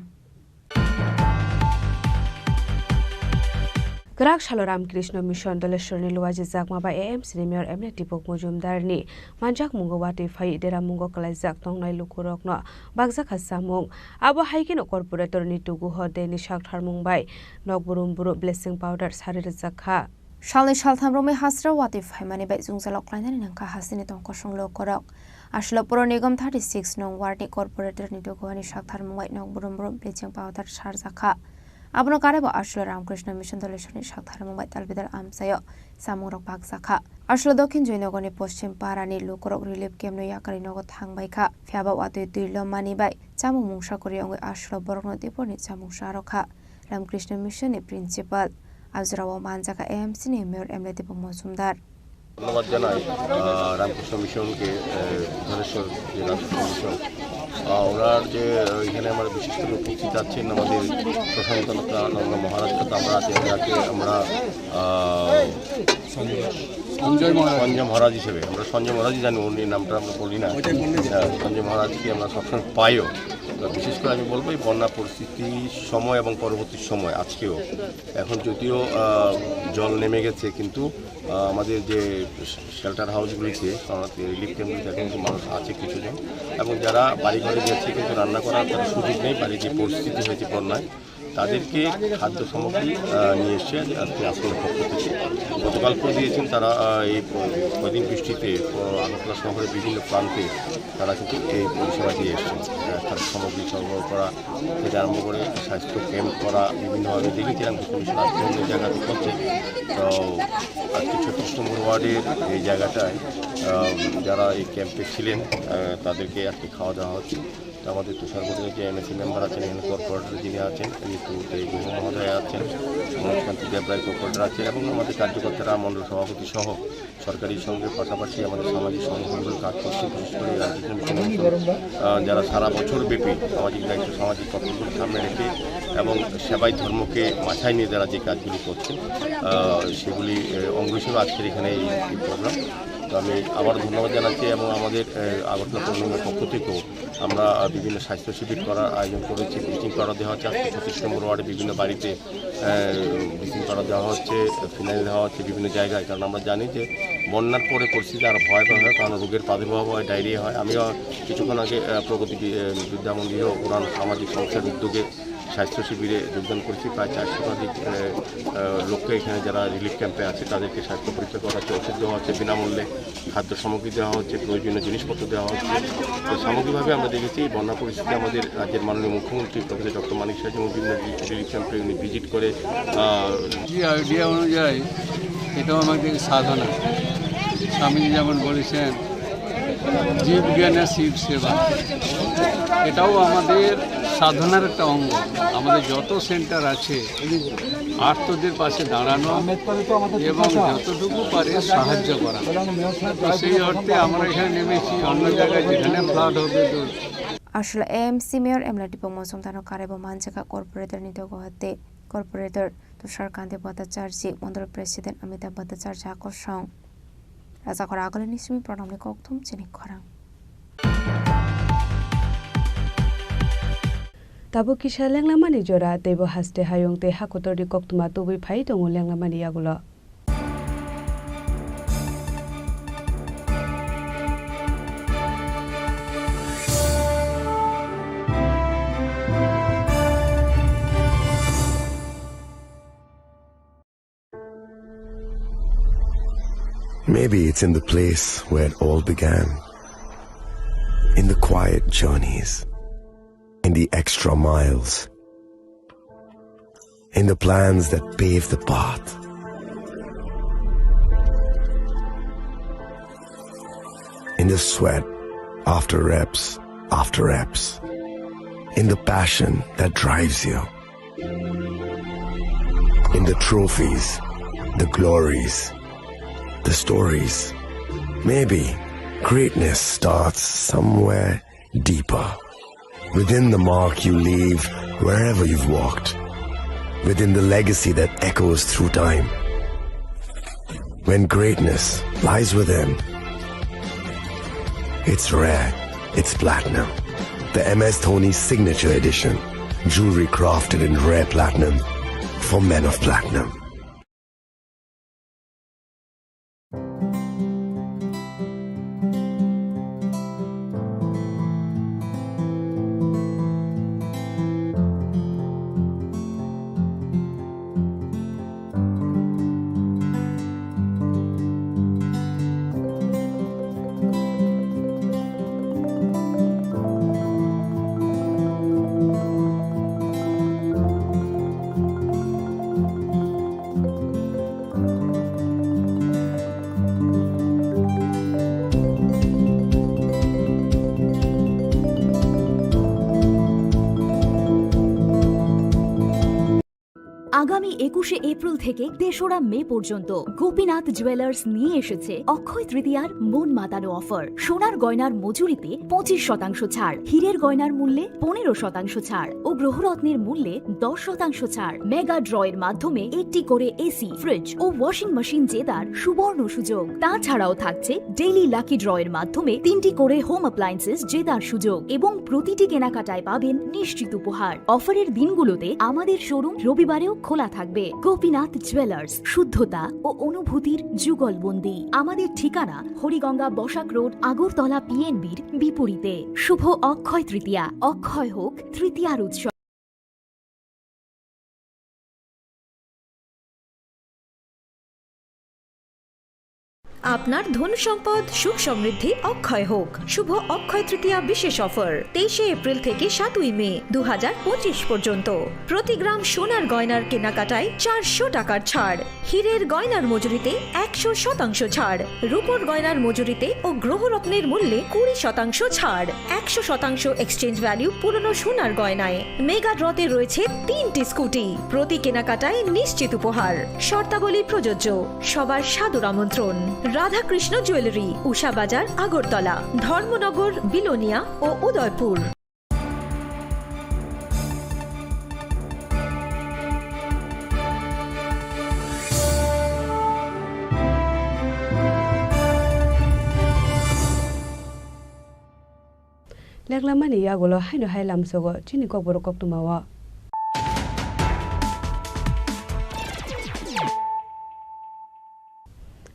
ग्राक शालो रामकृष्ण मिशन दलेश्वरनि लुवाजी जाकमाबा एएमसी नि मेयर एमने टिपक मुजुमदारनि मानजाक मुंगवाति फाइ देरा मुंग कलाइजाक तंगनाय लुकुरकनो बागजाखा सामुं आबो हाइकिनो कर्पोरेटरनि तुगु हदेनि साकथार मुंबाय नकबुरुम बुरु ब्लेसिं पाउडार सारि रजाखा शालनि शालथाम रमे हास्रा वाति फाइमानि बाय जुंजालक लाइनानि नंखा हासिनि तंकसं लुकुरक आशलो पुर निगम 36 नं वार्डनि कर्पोरेटरनि तुगुनि साकथार मुंबाय नकबुरुम बुरु ब्लेसिं पाउडार सारजाखा Abno karebo ashlo Ramkrishna Mission Doleshoni Shakthar Mumbai Talbidar Amsayo Samurok Bagsakha Ashlo Dokin Joinogoni Poschim Parani Lukorok Relief Kemno Yakari Nogot Hangbaika Fiaba Watu Duilo Manibai Chamu Mungsha Koryong Ashlo Borno Diponi Chamu Sharokha Ramkrishna Mission ni Principal Azrawo Manjaka AMC ni Mayor Emle Dipo Mosumdar ধন্যবাদ জানাই রামকৃষ্ণ মিশনকে ধলেশ্বর যে Ramakrishna mission ওনার যে এখানে আমার বিশেষ করে উপস্থিত আছেন আমাদের প্রশাসনতা মহারাজ আমরা আছি যাকে আমরা সঞ্জয় মহারাজ হিসেবে আমরা সঞ্জয় মহারাজই জানি, উনি নামটা আমরা বলি না, সঞ্জয় মহারাজকে আমরা সবসময় পাইও। বিশেষ করে আমি বলবো এই বন্যা পরিস্থিতির সময় এবং পরবর্তী সময় আজকেও এখন যদিও জল নেমে গেছে কিন্তু আমাদের যে শেল্টার হাউসগুলিতে রিলিফ ক্যাম্পগুলিতে এখন মানুষ আছে কিছুজন এবং যারা বাড়ি ঘরে গেছে কিন্তু রান্না করার তার সুযোগ নেই, বাড়ির যে পরিস্থিতি হয়েছে বন্যায় তাদেরকে খাদ্য সামগ্রী নিয়ে এসে আজকে আসলে পক্ষ থেকে গতকালকেও দিয়েছেন তারা। এই কদিন বৃষ্টিতে আগরতলা শহরের বিভিন্ন প্রান্তে তারা কিন্তু এই পরিষেবা দিয়ে এসছেন, খাদ্য সামগ্রী সরবরাহ করা থেকে আরম্ভ করে স্বাস্থ্য ক্যাম্প করা বিভিন্নভাবে দেখেছিলাম কমিশন আজকে অন্য জায়গাতে করছে। তো আজকে 36 নম্বর ওয়ার্ডের এই জায়গাটায় যারা এই ক্যাম্পে ছিলেন তাদেরকে আজকে খাওয়া দাওয়া হচ্ছে। আমাদের তুষারগড়ের যে এমএসি মেম্বার আছেন, এখানে কর্পোরেটর যিনি আছেন এই গুহ মহোদয় আছেন, মনোজকান্তি দেবরায় কর্পোরেটর আছেন এবং আমাদের কার্যকর্তারা মণ্ডল সভাপতি সহ সরকারি সঙ্গে পাশাপাশি আমাদের সামাজিক সংগঠনগুলো কাজ করছে। বিশেষ করে যারা সারা বছর ব্যাপী সামাজিক দায়িত্ব সামাজিক কর্তব্যগুলি সামনে রেখে এবং সেবাই ধর্মকে মাথায় নিয়ে যারা যে কাজগুলি করছেন সেগুলি অঙ্গ হিসেবে আজকের এখানে এই প্রোগ্রাম। তো আমি আবার ধন্যবাদ জানাচ্ছি এবং আমাদের আগরতলা পৌর নিগমের পক্ষ থেকেও আমরা বিভিন্ন স্বাস্থ্য শিবির করার আয়োজন করেছি। ব্লিচিং পাউডার দেওয়া হচ্ছে আজকে 25 নম্বর ওয়ার্ডে বিভিন্ন বাড়িতে ব্লিচিং পাউডার দেওয়া হচ্ছে, ফিনাইল দেওয়া হচ্ছে বিভিন্ন জায়গায়। কারণ আমরা জানি যে বন্যার পরে পরিস্থিতি আরও ভয়াবহ হয়, কারণ রোগের প্রাদুর্ভাব হয়, ডায়রিয়া হয়। আমিও কিছুক্ষণ আগে প্রগতি বিদ্যা মন্দির ও কোরআন সামাজিক সংস্থার উদ্যোগে স্বাস্থ্য শিবিরে যোগদান করেছি। প্রায় 400 শতাধিক লোককে এখানে যারা রিলিফ ক্যাম্পে আছে তাদেরকে স্বাস্থ্য পরীক্ষা করা হচ্ছে, ওষুধ দেওয়া হচ্ছে বিনামূল্যে, খাদ্য সামগ্রী দেওয়া হচ্ছে, প্রয়োজনীয় জিনিসপত্র দেওয়া হচ্ছে। তো সামগ্রিকভাবে আমরা দেখেছি বন্যা পরিস্থিতি আমাদের রাজ্যের মাননীয় মুখ্যমন্ত্রী প্রফেসর ডক্টর মানিক সাহা এবং বিভিন্ন রিলিফ ক্যাম্পে উনি ভিজিট করে যে আইডিয়া অনুযায়ী এটাও আমাদের সাধনা। স্বামী যেমন বলেছেন জীব জ্ঞানের শিব সেবা, এটাও আমাদের সাধনার একটা অঙ্গ। আমাদের যত সেন্টার আছে আর্তদের পাশে দাঁড়ানো এবং যতটুকু পারে সাহায্য করা। তো সেই অর্থে আমরা এখানে নেমেছি। অন্য জায়গায় যেখানে ফ্লাড হবে তো আসলে AMC মেয়র এমলাটি পমসম তানো কারেব মানজাকা কর্পোরেটর নিতে গহতে কর্পোরেটর তুষারকান্তি ভট্টাচার্য মন্ডল প্রেসিডেন্ট অমিতাভ ভট্টাচার্য আকর্ষণ রাজাখরা আগলের নিশ্চয়ই প্রণামে কক্থম চিনি খরাং Tabu kisha lenglamani jora tebo haste hayong te hakotori koktuma tubi phai tongo lenglamani yagulo. Maybe it's in the place where it all began, in the quiet journeys, in the extra miles, in the plans that pave the path. In the sweat after reps, in the passion that drives you, in the trophies, the glories, the stories. Maybe greatness starts somewhere deeper, within the mark you leave wherever you've walked, within the legacy that echoes through time. When greatness lies within, it's rare, it's platinum. The MS Dhoni Signature Edition, jewelry crafted in rare platinum for men of platinum. আগামী 21শে April থেকে 3রা মে পর্যন্ত Gopinath jewellers নিয়ে এসেছে অক্ষয় তৃতীয়ার মন মাতানো offer. সোনার গয়নার মজুরিতে 25% ছাড়, হীরের গয়নার মূল্যে 15% ছাড় ও গ্রহরত্নের মূল্যে 10% ছাড়। মেগা ড্রয়ের মাধ্যমে একটি করে এসি, ফ্রিজ ও ওয়াশিং মেশিন জেতার সুবর্ণ সুযোগ। তাছাড়াও থাকছে ডেইলি লাকি ড্রয়ের মাধ্যমে 3টি করে হোম অ্যাপ্লায়েন্সেস জেতার সুযোগ এবং প্রতিটি কেনাকাটায় পাবেন নিশ্চিত উপহার। অফারের দিনগুলোতে আমাদের শোরুম রবিবারেও খোলা থাকবে। গোপীনাথ জুয়েলার্স, শুদ্ধতা ও অনুভূতির যুগলবন্দি। আমাদের ঠিকানা হরিগঙ্গা বসাক রোড, আগরতলা PNBর বিপরীতে। শুভ অক্ষয় তৃতীয়া, অক্ষয় হোক তৃতীয়ার উৎসব। আপনার ধন সম্পদ সুখ সমৃদ্ধি অক্ষয় হোক। শুভ অক্ষয় তৃতীয়া বিশেষ অফার 23শে এপ্রিল থেকে 7ই মে 2025 পর্যন্ত। প্রতি গ্রাম সোনার গয়নার কেনাকাটায় 400 টাকার ছাড়, হীরের গয়নার মজুরিতে 100% ছাড়, রূপোর গয়নার মজুরিতে ও গ্রহরত্নের মূল্যে 20% ছাড়, 100% এক্সচেঞ্জ ভ্যালু পুরনো সোনার গয়নায়। মেগা ড্রতে রয়েছে 3টি স্কুটি, প্রতি কেনাকাটায় নিশ্চিত উপহার। শর্তাবলী প্রযোজ্য। সবার সাদর আমন্ত্রণ। রাধাকৃষ্ণ জুয়েলারি, উষা বাজার, আগরতলা, ধর্মনগর, বিলোনিয়া ও Udaipur. Leglamani Yagulo Hino Highlam Sogo, Chini Kokborok Tumawa.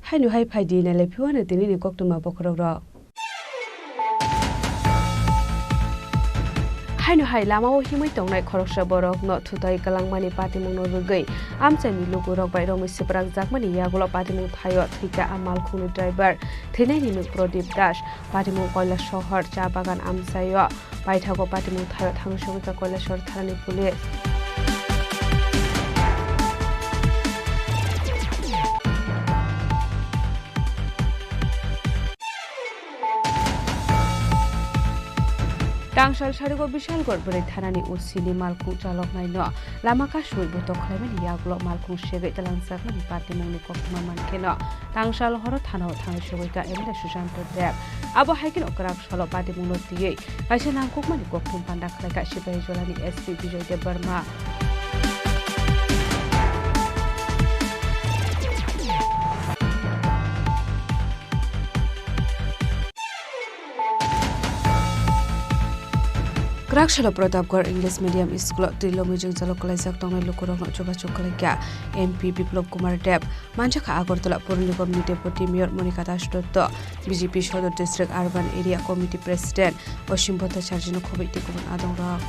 Hino High Pidina Lepuan at the Nini Koktuma Bokoro. Hino High Lama Himito like Khorokborok not to take Kalangmani Patimuno Rugai. Amsani Lugurok by Romis Sebrang Zakmani Yagulo Patimu Tayo Tika Amal Kuni driver. Tenani Prodip Dash, Patimu Kola Shohar Chabagan Amsayo, Paitago Patimu Tayo Tangshovika Kola Short Tani Police. Tangshal Sharigo Bishal Gorbere Tarani Usili Malku Chalok Naino, Lamaka Shui Butok Clement Yaglo Malku Shege Talansak Mani Patimoni Kokmaman Keno, Tangshal Horotano Tangshovika and the Shushan Deb, Abo Hiking Okrak Shalo Patimuno Tia, Ashan Kokmani Kokum Pandak like a Shiba Jolani SP Vijay de Burma. Krakshalo Pratapgor English Medium School Tilo Mijing Zalokalaisak Tong Lukurong Choba Chokalika MP Biplop Kumar Deb Manchaka Agortola Purnikom Deputy Mayor Monica Dashdoto BJP Shodo District Urban Area Committee President Oshimbota Chargino Committee Kuman Adongra.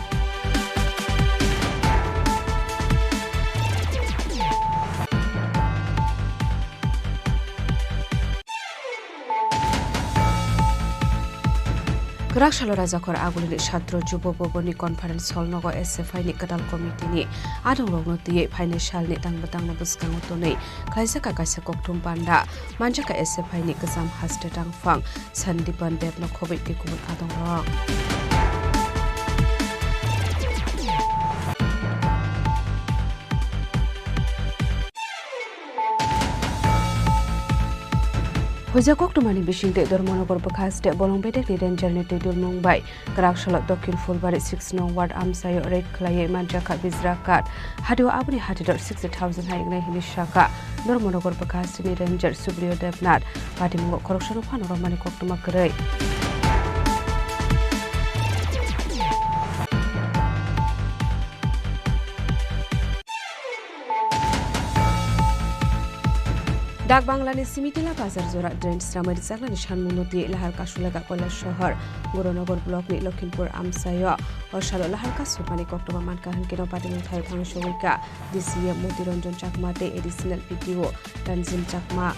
Krakshalo Razakor Aguli Shatro Jubo Boboni Conference Hall Nogo SFI Nikadal Committee ni Adong Noti Financial Nitang Batang Nobuskanotone Kaisaka Kaisakok Tumpanda Manjaka SFI Nikazam Hastetang Fang Sandipan Deb no Covid Dikuman Adong Rock. Hujakok to money bishing the Dormonogor Bakas de Bolombetek Ranger Netted Mumbai, Krakshalo Dokin Fulbari 6 no ward Amsayo Red Clay Manjaka Bizrakat, Hadu Abni Hatidor 60,000 High Hinishaka, Dormonogor Bakas Ranger Subrio Devnat, Patimo Corruption of Panorama Koktumakare. Dak Banglani Simitila Bazar Zora Drain Stramad Saklan Shanmunoti Lahar Kashulaga Kola Shohar, Guronogor Block ni Lokinpur Amsayo, or Shalo Lahar Kasupani Koktoma Mankahan Kino Patimu Thang Showika, this year Mutironjon Chakmate, additional PTO, Tanzim Chakma.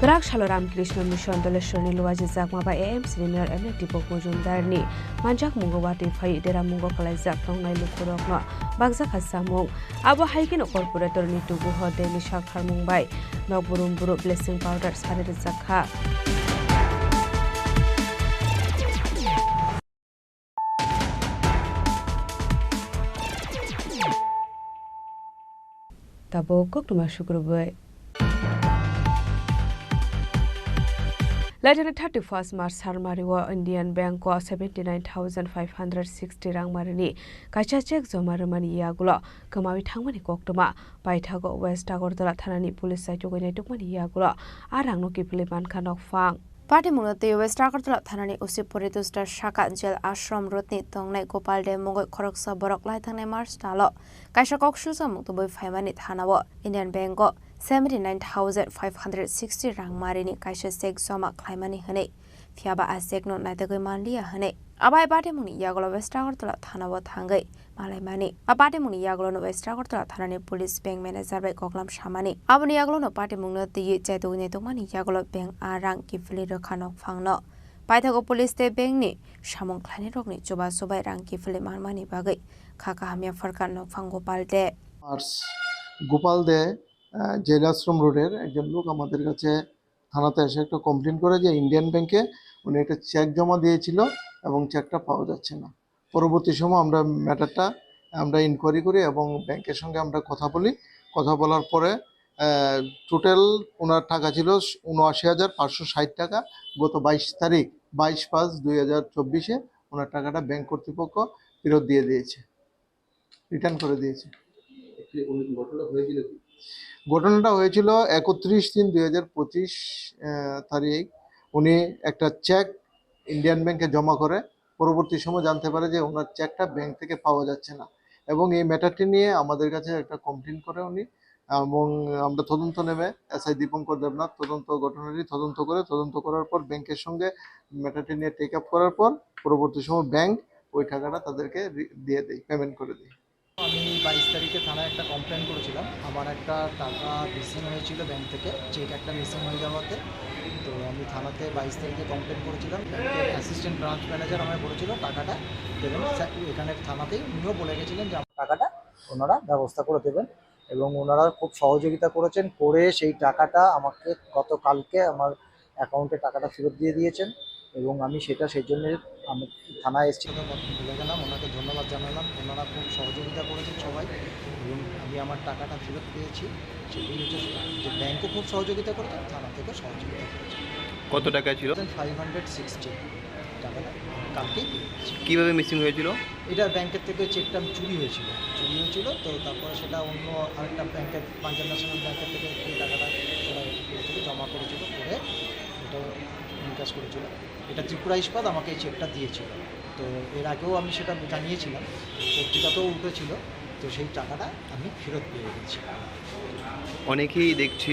Krakshalo Ramkrishna Mission Doleshoni Luaji Zakma by AM Senior MLT Pokojun Darni, Manjak Mungawati Fai Dera Mungo Kalazak Tongai Lukurokma, Bagzak Hasamung, Abo Hiking Corporator Nitugu Hodeni Shakhar Mumbai, Nogburum Buru Blessing Powder Sarid Zakha. Tabo Kok to Mashukruboy. Later 31st March Sarmariwa Indian Bank ko 79,560 rang marini kacha check zomarmani yagulo kamawi thangmani koktoma paithago West Agortala thanani police sai jogai tukmani yagulo arang no kipli man khanok fang Party Munote West Agortala thanani usiporitu star shaka jel ashram rotni tongnai Gopal de Mongoi Khoroksa Borok lai thangnai March talo kaisa kokshul samuk to boy phaimani thanawo Indian Bank ko 79,560 rang marini kaisa sek zoma klaimani hane fiaba asek no naitagoi manlia hane abai bate muni yagolo West Agortala thanawo thangai malaimani abate muni yagolo no West Agortala thanani police bank manager bai koklam shamani abuni yagolo no party mungno ti chaitu ne tomani yagolo bank arang kifli rakhanok phangno paithago police te bank ni samong khlani rokni choba sobai rang kifli marmani bagai khaka hamya farkan no phango palte Gopal দে জেলাশ্রম রোডের একজন লোক আমাদের কাছে থানাতে এসে একটা complain করে যে ইন্ডিয়ান ব্যাংকে উনি একটা চেক জমা দিয়েছিল এবং চেকটা পাওয়া যাচ্ছে না পরবর্তী সময় আমরা ম্যাটারটা আমরা ইনকোয়ারি করি এবং ব্যাংকের সঙ্গে আমরা কথা বলি কথা বলার পরে টোটাল ওনার টাকা ছিল ৭৯,৫৬০ টাকা গত 22 তারিখ 22/৫/২০২৪ ওনার টাকাটা ব্যাংক কর্তৃপক্ষ ফেরত দিয়ে দিয়েছে রিটার্ন করে দিয়েছে ঘটনা হয়েছিল কি? ঘটনাটা হয়েছিল 31/3/2025 তারিখ। উনি একটা চেক ইন্ডিয়ান ব্যাংকে জমা করে পরবর্তী সময় জানতে পারে যে ওনার চেকটা ব্যাংক থেকে পাওয়া যাচ্ছে না, এবং এই ম্যাটারটি নিয়ে আমাদের কাছে একটা কমপ্লেন করে উনি, এবং আমরা তদন্ত নেবে এসআই দীপঙ্কর দেবনাথ ঘটনাটি তদন্ত করার পর ব্যাংকের সঙ্গে ম্যাটারটি নিয়ে টেক আপ করার পর পরবর্তী সময় ব্যাংক ওই টাকাটা তাদেরকে দিয়ে দেয়, পেমেন্ট করে দেয়। আমি 22 তারিখে থানায় একটা কমপ্লেন করেছিলাম, আমার একটা টাকা মিসিং হয়েছিল ব্যাংক থেকে, চেক একটা মিসিং হয়ে যাওয়াতে। তো আমি থানাতে 22 তারিখে কমপ্লেন করেছিলাম। ব্যাংকের অ্যাসিস্ট্যান্ট ব্রাঞ্চ ম্যানেজার আমায় বলেছিল টাকাটা দেবেন, এখানে থানাতেই উনিও বলে গেছিলেন যে আমার টাকাটা ওনারা ব্যবস্থা করে দেবেন, এবং ওনারা খুব সহযোগিতা করেছেন, করে সেই টাকাটা আমাকে গতকালকে আমার অ্যাকাউন্টে টাকাটা ফেরত দিয়ে দিয়েছেন, এবং আমি সেই জন্য আমি থানায় এসেছি। বলে গেলাম, ওনাকে ধন্যবাদ জানালাম, ওনারা খুব সহযোগিতা করেছেন সবাই, এবং আমি আমার টাকাটা ফেরত পেয়েছি। সেটি হচ্ছে যে ব্যাংকও খুব সহযোগিতা করেছে, থানা থেকেও সহযোগিতা করেছে। কত টাকা ছিল? 560 টাকাটা কালকেই পেয়েছি। কীভাবে মিসিং হয়েছিল? এটা ব্যাংকের থেকে চেকটা চুরি হয়েছিল, তো তারপরে সেটা অন্য আরেকটা ব্যাংকের, পাঞ্জাব ন্যাশনাল ব্যাংকের থেকে এই টাকাটা জমা করেছিল, করে এটা ইনকাশ করেছিল। এটা ত্রিপুরা ইস্পাত আমাকে এই চেকটা দিয়েছিল, তো এর আগেও আমি সেটা জানিয়েছিলাম, পত্রিকাতেও উঠেছিল, তো সেই টাকাটা আমি ফেরত পেয়ে গেছি। অনেকেই দেখছি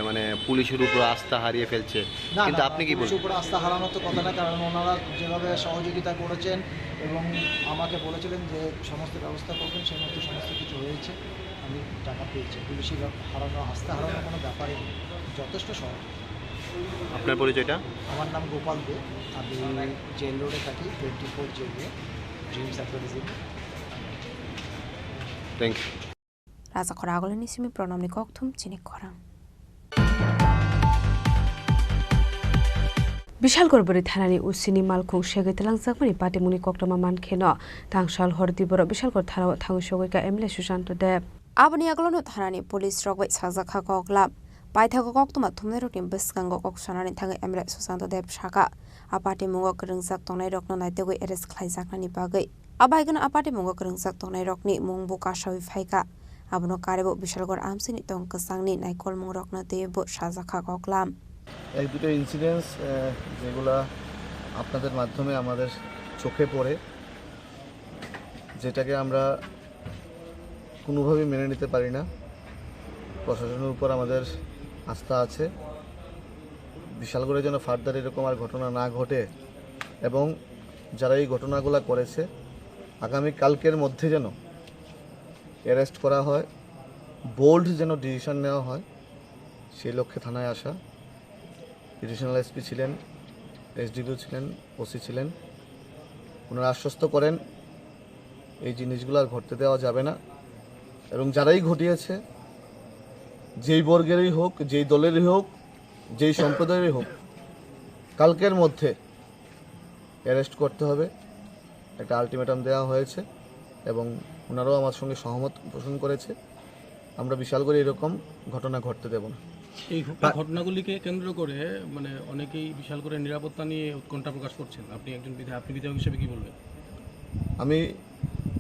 মানে পুলিশের উপর আস্থা হারিয়ে ফেলছে, কিন্তু আপনি কি বলছেন? পুলিশের উপর আস্থা হারানোর তো কথা না, কারণ ওনারা যেভাবে সহযোগিতা করেছেন এবং আমাকে বলেছিলেন যে সমস্ত ব্যবস্থা করবেন, সেই মতো সমস্ত কিছু হয়েছে, আমি টাকা পেয়েছি। পুলিশের আস্থা হারানোর কোনো ব্যাপারই নেই, যথেষ্ট সহজ। আপনার পরিচয়টা? আমার নাম গোপাল দে, আমি জেল রোডে থাকি, 24 jail road, dreams athleticism. Thank you. Raza Khoragol ni simi pronom ni kokthum Chini Khorang. বিশাল গড়বড়ি থানানি উসিনি মালখং সেগেতলাং জাকমানি পাটিমুনি কক্টমা মানখেনো তাংশাল হরদিবর বিশালগড় থানা থাংসগৈকা MLA Sushanta Deb Abani aglono thanani police rogwai sajaka koklam paithago koktuma thumne rotim beskango koksanani thangai emre susanto deb shaka apati mungo kringjak tongnai rokno naitegoi arrest khlaijaknani bagai abaigana apati mungo kringjak tongnai rokni mungbu kashawi phaika abono karebo bishalgor amsini tongkasangni naikol mung rokno tebo sajaka koklam এক দুটো incidents যেগুলা আপনাদের মাধ্যমে আমাদের চোখে পড়ে, যেটাকে আমরা কোনোভাবেই মেনে নিতে পারি না। প্রশাসনের উপর আমাদের আস্থা আছে, বিশাল করে যেন ফার্দার এরকম আর ঘটনা না ঘটে, এবং যারা এই ঘটনাগুলো করেছে আগামী কালকের মধ্যে যেন অ্যারেস্ট করা হয়, বোল্ড যেন ডিসিশন নেওয়া হয়, সেই লক্ষ্যে থানায় আসা। এডিশনাল এসপি ছিলেন, এসডিপিও ছিলেন, ওসি ছিলেন, ওনারা আশ্বস্ত করেন এই জিনিসগুলো আর ঘটতে দেওয়া যাবে না, এবং যারাই ঘটিয়েছে, যেই বর্গেরই হোক, যেই দলেরই হোক, যেই সম্প্রদায়েরই হোক, কালকের মধ্যে অ্যারেস্ট করতে হবে, একটা আলটিমেটাম দেওয়া হয়েছে, এবং ওনারাও আমার সঙ্গে সহমত পোষণ করেছে। আমরা বিশাল করে এরকম ঘটনা ঘটতে দেব না। এই ঘটনাগুলিকে কেন্দ্র করে মানে অনেকেই বিশাল করে নিরাপত্তা নিয়ে উৎকণ্ঠা প্রকাশ করছেন। আপনি একজন বিধায়ক হিসেবে কি বলবেন? আমি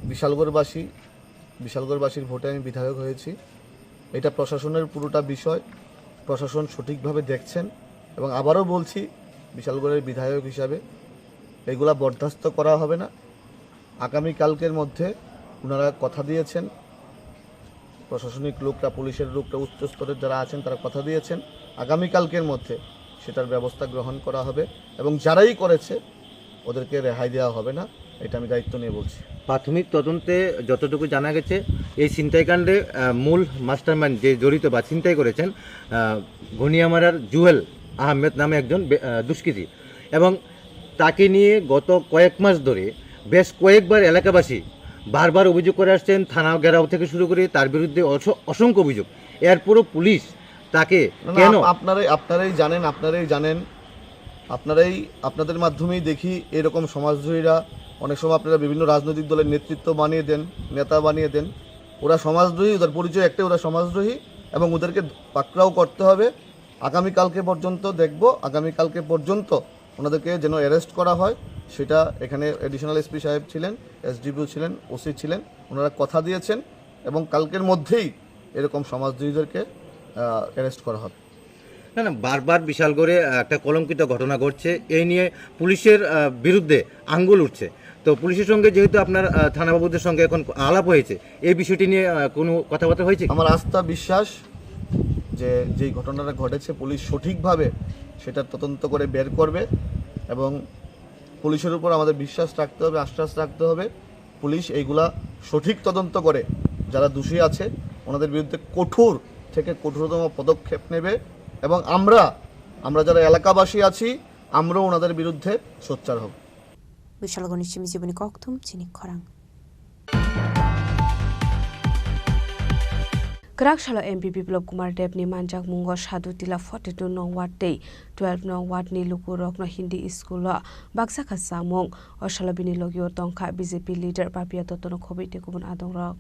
বিশালগড়বাসীর ভোটে আমি বিধায়ক হয়েছি। এটা প্রশাসনের পুরোটা বিষয়, প্রশাসন সঠিকভাবে দেখছেন, এবং আবারও বলছি বিশালগড়ের বিধায়ক হিসাবে এগুলা বরদাস্ত করা হবে না। আগামীকালকের মধ্যে ওনারা কথা দিয়েছেন, প্রশাসনিক লোকরা, পুলিশের লোকরা, উচ্চ স্তরের যারা আছেন তারা কথা দিয়েছেন, আগামীকালকের মধ্যে সেটার ব্যবস্থা গ্রহণ করা হবে, এবং যারাই করেছে ওদেরকে রেহাই দেওয়া হবে না, এটা আমি দায়িত্ব নিয়ে বলছি। প্রাথমিক তদন্তে যতটুকু জানা গেছে, এই ছিনতাইকাণ্ডে মূল মাস্টারমাইন্ড যে জড়িত বা ছিনতাই করেছেন ঘনিয়ামারার জুয়েল আহমেদ নামে একজন দুষ্কৃতী, এবং তাকে নিয়ে গত কয়েক মাস ধরে বেশ কয়েকবার এলাকাবাসী বারবার অভিযোগ করে আসছেন, থানা ঘেরাও থেকে শুরু করে তার বিরুদ্ধে অসংখ্য অভিযোগ। এরপরও পুলিশ তাকে কেন? আপনারাই জানেন, আপনাদের মাধ্যমেই দেখি এরকম সমাজদ্রোহীরা অনেক সময় আপনারা বিভিন্ন রাজনৈতিক দলের নেতৃত্ব বানিয়ে দেন, নেতা বানিয়ে দেন। ওরা সমাজদ্রোহী, ওদের পরিচয় একটাই, ওরা সমাজদ্রোহী, এবং ওদেরকে পাকড়াও করতে হবে। আগামীকালকে পর্যন্ত ওনাদেরকে যেন অ্যারেস্ট করা হয়, সেটা এখানে এডিশনাল এসপি সাহেব ছিলেন, এসডিপিও ছিলেন, ওসি ছিলেন, ওনারা কথা দিয়েছেন, এবং কালকের মধ্যেই এরকম সমাজদ্রোহীদেরকে অ্যারেস্ট করা হবে। না না, বারবার বিশালগড়ে একটা কলঙ্কিত ঘটনা ঘটছে, এই নিয়ে পুলিশের বিরুদ্ধে আঙ্গুল উঠছে। তো পুলিশের সঙ্গে যেহেতু আপনার থানাবাবুদের সঙ্গে এখন আলাপ হয়েছে, এই বিষয়টি নিয়ে কোনো কথাবার্তা হয়েছে? আমার আস্থা বিশ্বাস যে যেই ঘটনাটা ঘটেছে পুলিশ সঠিকভাবে সেটা তদন্ত করে বের করবে এবং পুলিশের উপর আমাদের বিশ্বাস রাখতে হবে, আশ্বাস রাখতে হবে। পুলিশ এইগুলা সঠিক তদন্ত করে যারা দোষী আছে ওনাদের বিরুদ্ধে কঠোর থেকে কঠোরতম পদক্ষেপ নেবে এবং আমরা যারা এলাকাবাসী আছি আমরাও ওনাদের বিরুদ্ধে সোচ্চার হব। বিশালগড় জীবনী কক্তুম চিনি খরাং। Krakshalo MP Biplop Kumar Dev ni manjak mungo Shadu Tila 42 nong ward day 12 nong ward ni Lukurok no Hindi school lo baksa kha samung Oshalo bini logio tongkha BJP leader Papia Totono Khobi te kubun adong rok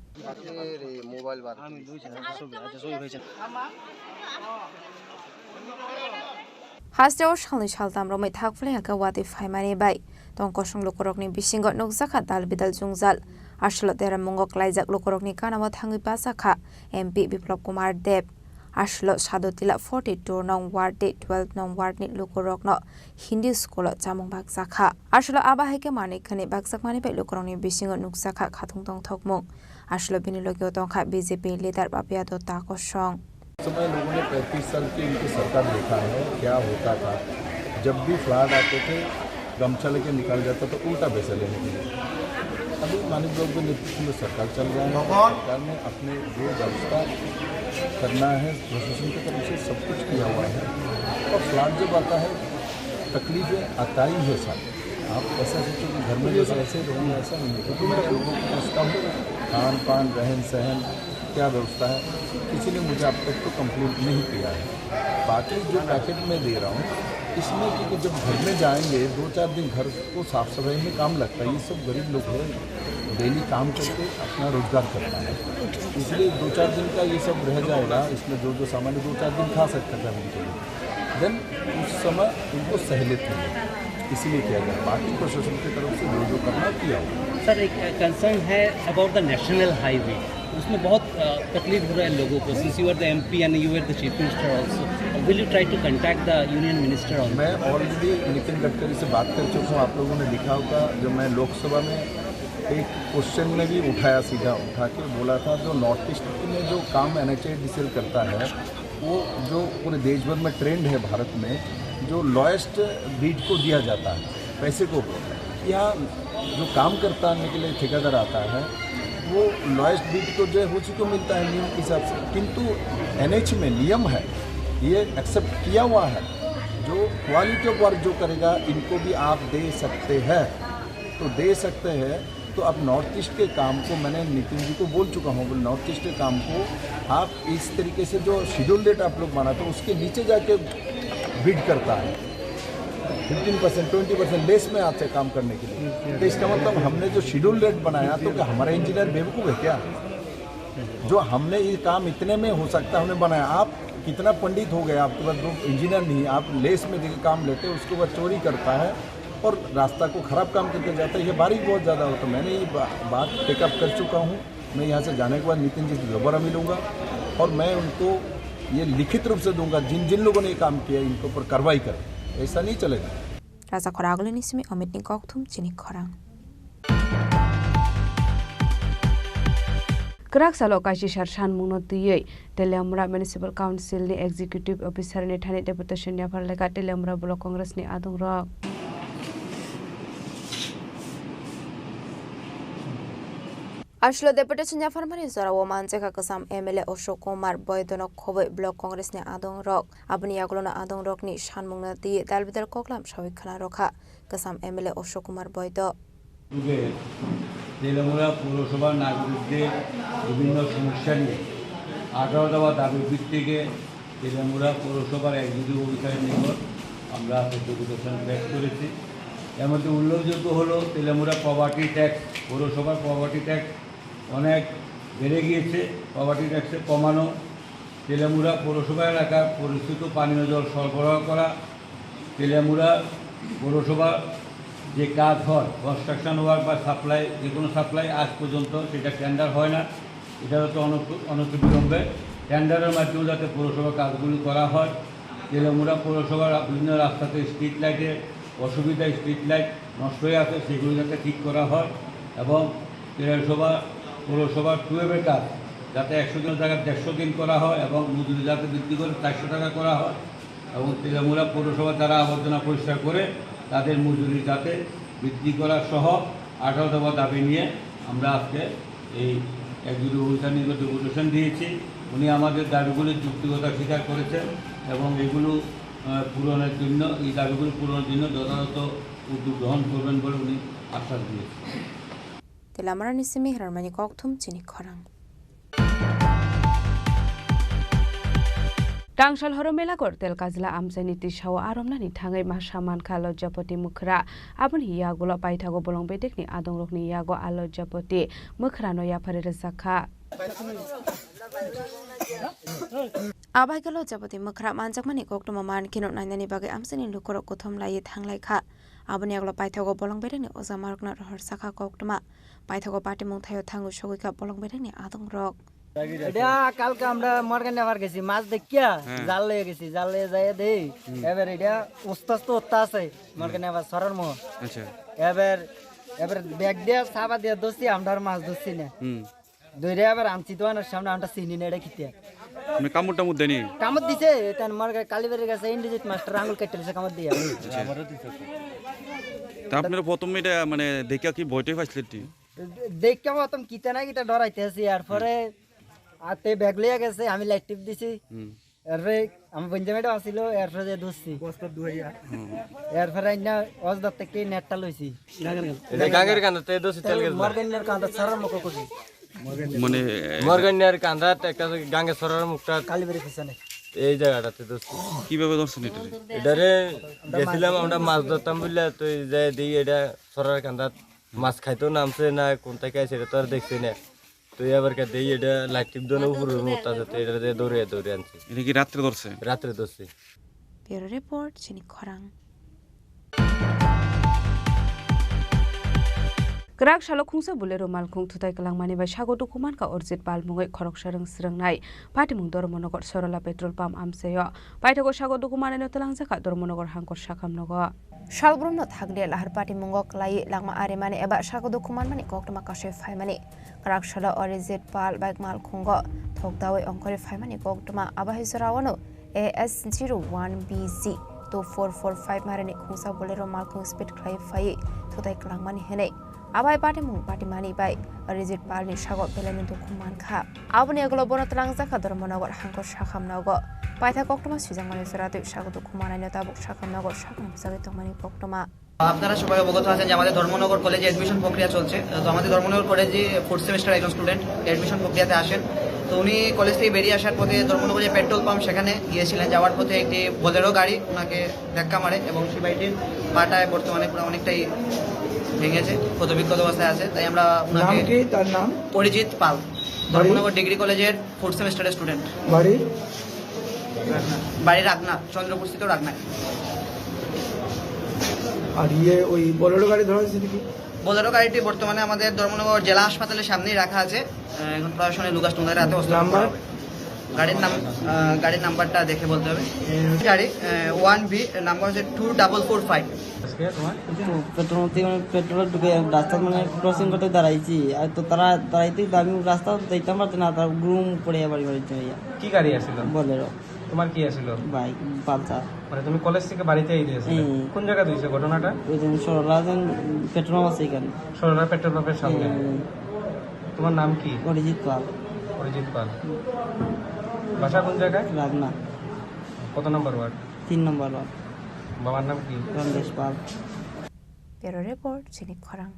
Hasdeo shalni shaltam romai thakfle aka wati phaimani bai tongkosong Lukurokni bisingo nokjaka dal bidal jungjal Ashlo tera mungok laijak Lukurokni kanamo thangui pasakha MP Biplop Kumar Dev Ashlo Sadotila 42 nong ward 12 nong ward ni Lukurokno Hindi school chamung baksakha Ashlo abahike manikhani baksakmani bai Lukurokni bisingo nokjaka khatung tong thokmung Ashlo binilogyo tongkha BJP leader Papia Dota Kosong समय लोगों ने 35 साल की इनकी सरकार देखा है क्या होता था। जब भी फ्लड आते थे गमछा लेके निकल जाता तो उल्टा पैसा लेने के लिए। अभी मानिक लोग के नेतृत्व में सरकार चल रहा है, सरकार ने अपने जो व्यवस्था करना है प्रशासन की तरफ से सब कुछ किया हुआ है और फ्लड जब आता है तकलीफें आता ही है साथ। आप ऐसा सोचो कि घर में जैसे ऐसे लोग ऐसा नहीं है क्योंकि मैं लोगों को पूछता हूँ खान पान रहन सहन क्या व्यवस्था है, किसी ने मुझे अब तक तो कंप्लेंट नहीं किया है। बाकी जो पैकेट में दे रहा हूँ इसमें क्योंकि जब घर में जाएंगे 2-4 दिन घर को साफ सफाई में काम लगता है। ये सब गरीब लोग हैं, डेली काम करके अपना रोजगार करता है, इसलिए 2-4 दिन का ये सब रह जाएगा। इसमें जो जो सामान 2-4 दिन खा सकता था उनके लिए, देन उस समय उनको सहूलियत मिलेगी, इसीलिए किया गया। बाकी प्रशासन की तरफ से जो करना किया हुआ। सर एक कंसर्न है अबाउट द नेशनल हाईवे, उसमें बहुत तकलीफ हो रहा है लोगों को। Since you are the MP and you are the chief minister also, will you try to contact the union minister on? मैं ऑलरेडी नितिन गडकरी से बात कर चुका हूँ। आप लोगों ने लिखा होगा जो मैं लोकसभा में एक क्वेश्चन में भी उठाया, सीधा उठा के बोला था जो नॉर्थ ईस्ट में जो काम NHIDCL करता है वो जो पूरे देश भर में ट्रेंड है भारत में, जो लॉएस्ट बीट को दिया जाता है पैसे को। यहाँ जो काम करने के लिए ठेकेदार आता है वो लॉएस्ट बीट को जो है उसी को मिलता है नियम के हिसाब से, किंतु NH में नियम है ये एक्सेप्ट किया हुआ है जो क्वालिटी ऑफ वर्क जो करेगा इनको भी आप दे सकते हैं, तो दे सकते हैं। तो अब नॉर्थ ईस्ट के काम को मैंने नितिन जी को बोल चुका हूँ, नॉर्थ ईस्ट के काम को आप इस तरीके से जो शेड्यूल डेट आप लोग बनाते हो उसके नीचे जाके बिड करता है 15% 20% लेस में आते काम करने के लिए। तो इसका मतलब हमने जो शेड्यूल रेट बनाया तो क्या हमारा इंजीनियर बेवकूफ़ है क्या? जो हमने ये काम इतने में हो सकता है हमने बनाया। आप कितना पंडित हो गए, आपके पास इंजीनियर नहीं, आप लेस में देकर काम लेते हो, उसके बाद चोरी करता है और रास्ता को ख़राब काम करके जाता है। ये बारिश बहुत ज़्यादा हो तो मैंने ये बात टेकअप कर चुका हूँ। मैं यहाँ से जाने के बाद नितिन जी से दोबारा मिलूँगा और मैं उनको ये लिखित रूप से दूंगा जिन जिन लोगों ने ये काम किया इनके ऊपर कार्रवाई करें, ऐसा नहीं चलेगा। Rasa Khorang nismi Amit ni Koktum Chini Khorang. Krakshalo kaisi sharsan mungno tiyei Telemra Municipal Council ni Executive Officer ni thani deputation ya pharleka Telemra Block Congress ni adung rok Ashlo deputation ya farmani zara woman jeka kasam MLA Ashok Kumar Boydonok Khoboi Block Congress ni adong rok abni yaglona adong rok ni shanmungna ti dalbidal koklam shawi khana rokha kasam MLA Ashok Kumar Boydo Teliamura পৌরসভার নাগরিকদের বিভিন্ন সমস্যা নিয়ে 18 দফা দাবি ভিত্তিকে তেলেমুরা পৌরসভার executive অফিসারের নিকট আমরা ডেপুটেশন পেশ করেছি। এর মধ্যে উল্লেখযোগ্য হলো তেলেমুরা প্রপার্টি ট্যাক্স, পৌরসভার প্রপার্টি ট্যাক্স অনেক বেড়ে গিয়েছে, প্রপার্টি ট্যাক্সে কমানো, তেলেমুরা পৌরসভা এলাকার পরিস্থিত পানীয় জল সরবরাহ করা, তেলেমুরা পৌরসভা যে কাজ হয় কনস্ট্রাকশন ওয়ার্ক বা সাপ্লাই যে কোনো সাপ্লাই আজ পর্যন্ত সেটা টেন্ডার হয় না, এটা হচ্ছে অনতিবিলম্বে টেন্ডারের মাধ্যমে যাতে পৌরসভা কাজগুলি করা হয়। তেলেমুড়া পৌরসভার বিভিন্ন রাস্তাতে স্ট্রিট লাইটের অসুবিধা, স্ট্রিট লাইট নষ্ট হয়ে আছে, সেগুলো যাতে ঠিক করা হয় এবং পৌরসভার টুয়েবের কাজ যাতে 100 দিনের জায়গায় 150 দিন করা হয় এবং মজুরি যাতে বৃদ্ধি করে 400 টাকা করা হয় এবং তেলেমুড়া পৌরসভা যারা আবর্জনা পরিষ্কার করে তাদের মজুরি যাতে বৃদ্ধি করা সহ 18 দফা দাবি নিয়ে আমরা আজকে এই একজুটি অভিযান ডেপুটেশন দিয়েছি। উনি আমাদের দাবিগুলির যুক্তিকতা স্বীকার করেছেন এবং এগুলো পূরণের জন্য, এই দাবিগুলো পূরণের জন্য যথাযথ উদ্যোগ গ্রহণ করবেন বলে উনি আশ্বাস দিয়েছেন। তেলামারা নিসিমি হরমানি ককথুম চিনি খরাং। Tangshal horomela kortel kazla amsani tishaw aromnani thangai masaman khalo japoti mukhra aboni yagulo paithago bolong bedekni adongrokni yago alo japoti mukhra no yapare zakha abai galo japoti mukhra manjakmani koktoma man kino nainani bagai amsani lukoro kothom lai thanglai kha aboni yagulo paithago bolong bedekni ozamarkna rohor sakha koktoma paithago party mungthayo thangu shogika bolong bedekni adongrok এটা কালকে আমরা Morgan নেবার গেছি মাছ দেখিয়া জাল লয়ে গেছি, জাল লয়ে যাই দেই এবার এটা উস্তাস্ত উত্তা আছে মর্গান নেবার সরার মো আচ্ছা এবার ব্যাগ দিয়া সাবা দিয়া দোসি আমরা মাছ দোসি না দইরে এবার আমছি তো আনার সামনে আমরা চিনি না এটা খিতে মানে কামড় টামড় দেনি কামড় দিছে তার মর্গা কালীবাড়ির কাছে ইন্ডিজিট মাস্টার আঙুল কেটে দিছে কামড় দিয়া আমারও দিছে। তা আপনারা প্রথমে এটা মানে দেখা কি ভয়টাই পাইছিলেন? দেখা প্রথম কিতা না কিতা ডরাইতে আছি আর পরে আতে ব্যাগ লইয়া গেছে আমি লাইট টিপ দিছি এরপরে আমি পঞ্জামেটা আসিল এরপরে যে দোসছি এরপরে না অজদার থেকে নেটটা লইছি গাঙ্গের কান্দাতে দোসি তেল গেল মর্গানের কান্দা সারার মুখ করি মানে মর্গানের কান্দাত একটা গাঙ্গে সরার মুখটা কালীবাড়ি পিছনে এই জায়গাটাতে দোসি কিভাবে ধরছেন এটারে গেছিলাম আমরা মাছ ধরতাম বললে তো যাই দিই এটা সরার কান্দাত মাছ খাইতেও নামছে না কোন থেকে আছে এটা তো আর দেখছি না তো এবার কে দেই এটা লাইট টিপ দনো উপরে মোটা যেতে এটা দিয়ে দৌড়ে আনছি। এটা কি রাত্রে ধরছে? রাত্রে ধরছে। ব্যুরো রিপোর্ট চিনি খরাং। Krak shalok khungsa bulero malkhung thutai kalangmani bai sagotu kuman ka orjit palmungai khorok sarang srangnai patimung dormonogor sorola petrol pump amseyo paithago sagotu kumane no talangjaka dormonogor hangkor sakamnogo Shalbrumno thagde lahar patimung klai langma aremani eba sagotu kuman mani koktoma kashe phaimani krak shala orjit pal bike malkhungo thokdawi onkore phaimani koktoma abahisorawano AS01BZ 2445 marani khungsa bulero malkhung speed klai phai thutai kalangmani henai abai patimani bai rigid palni sago pelani dokuman kha aboni aglo bono talangjaka dormonogor hangkor sakamnogo paitha koktoma sujangmani soratu sago dokumanai netabuk sakamnogo sakam bisage tomani koktoma আপনারা সবাই অবগত আছেন যে আমাদের ধর্মনগর কলেজে admission প্রক্রিয়া চলছে। তো আমাদের ধর্মনগর কলেজে 4th সেমিস্টার একজন স্টুডেন্ট অ্যাডমিশন প্রক্রিয়াতে আসেন। তো উনি কলেজ থেকে বেরিয়ে আসার পথে ধর্মনগরে পেট্রোল পাম্প সেখানে গিয়েছিলেন। যাওয়ার পথে একটি বোলেরো গাড়ি ওনাকে ধাক্কা মারে এবং সেই বাইটির পাটায় বর্তমানে পুরো অনেকটাই ভেঙেছে, ক্ষতবিক্ষত অবস্থায় আছে। তাই আমরা ওনাকে তার নাম অরিজিৎ পাল, ধর্মনগর ডিগ্রি কলেজের 4th সেমিস্টারের স্টুডেন্ট। বাড়ি রাগনা, চন্দ্রপুর স্থিত রাগনায়। আর ওই বোলেরো গাড়ি ধরা হয়েছে কি? বোলেরো গাড়িটি বর্তমানে আমাদের ধর্মনগর জেলা হাসপাতালের সামনেই রাখা আছে। এখন প্রশাসনের লুকাস টুঙ্গার হাতে হস্তান্তর হবে। গাড়ির নাম্বারটা দেখে বলতে হবে। গাড়ি 1B নাম্বার হচ্ছে 2445। পেট্রোল ঢুকে রাস্তা মানে ক্রসিং করতে দাঁড়াইছি আর তো তারা দাঁড়াইতে আমি রাস্তা যাইতাম পারছি না, তার গ্রুম পড়ে বাড়ি বাড়িতে। কি গাড়ি আসছিল? বোলেরো। তোমার কি আসছিল? Bike Pulsar. মানে তুমি কলেজ থেকে বাড়িতে এসেছিলে? কোন জায়গা হইছে ঘটনাটা? ওই যে সরলা পেট্রোল পাম্প আছে এখানে, সরলা পেট্রোল পাম্পের সামনে। তোমার নাম কি? অরিজিৎ পাল। অরিজিৎ পাল। বাসা কোন জায়গায়? রাগনা। কত নম্বর ওয়ার্ড? 3 নম্বর ওয়ার্ড। বাবার নাম কি? রমেশ পাল। ব্যুরো রিপোর্ট চিনি খরাং।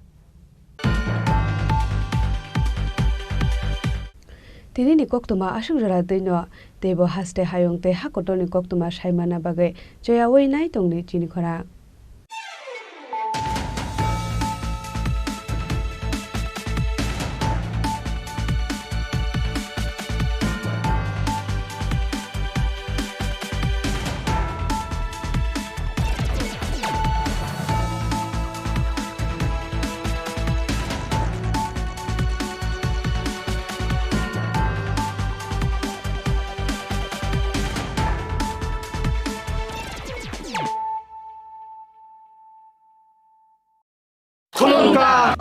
Tini ni koktuma asung jara dino tebo haste hayong te hakotoni koktuma saimana bagai joya wei nai tongni Chini Khorang.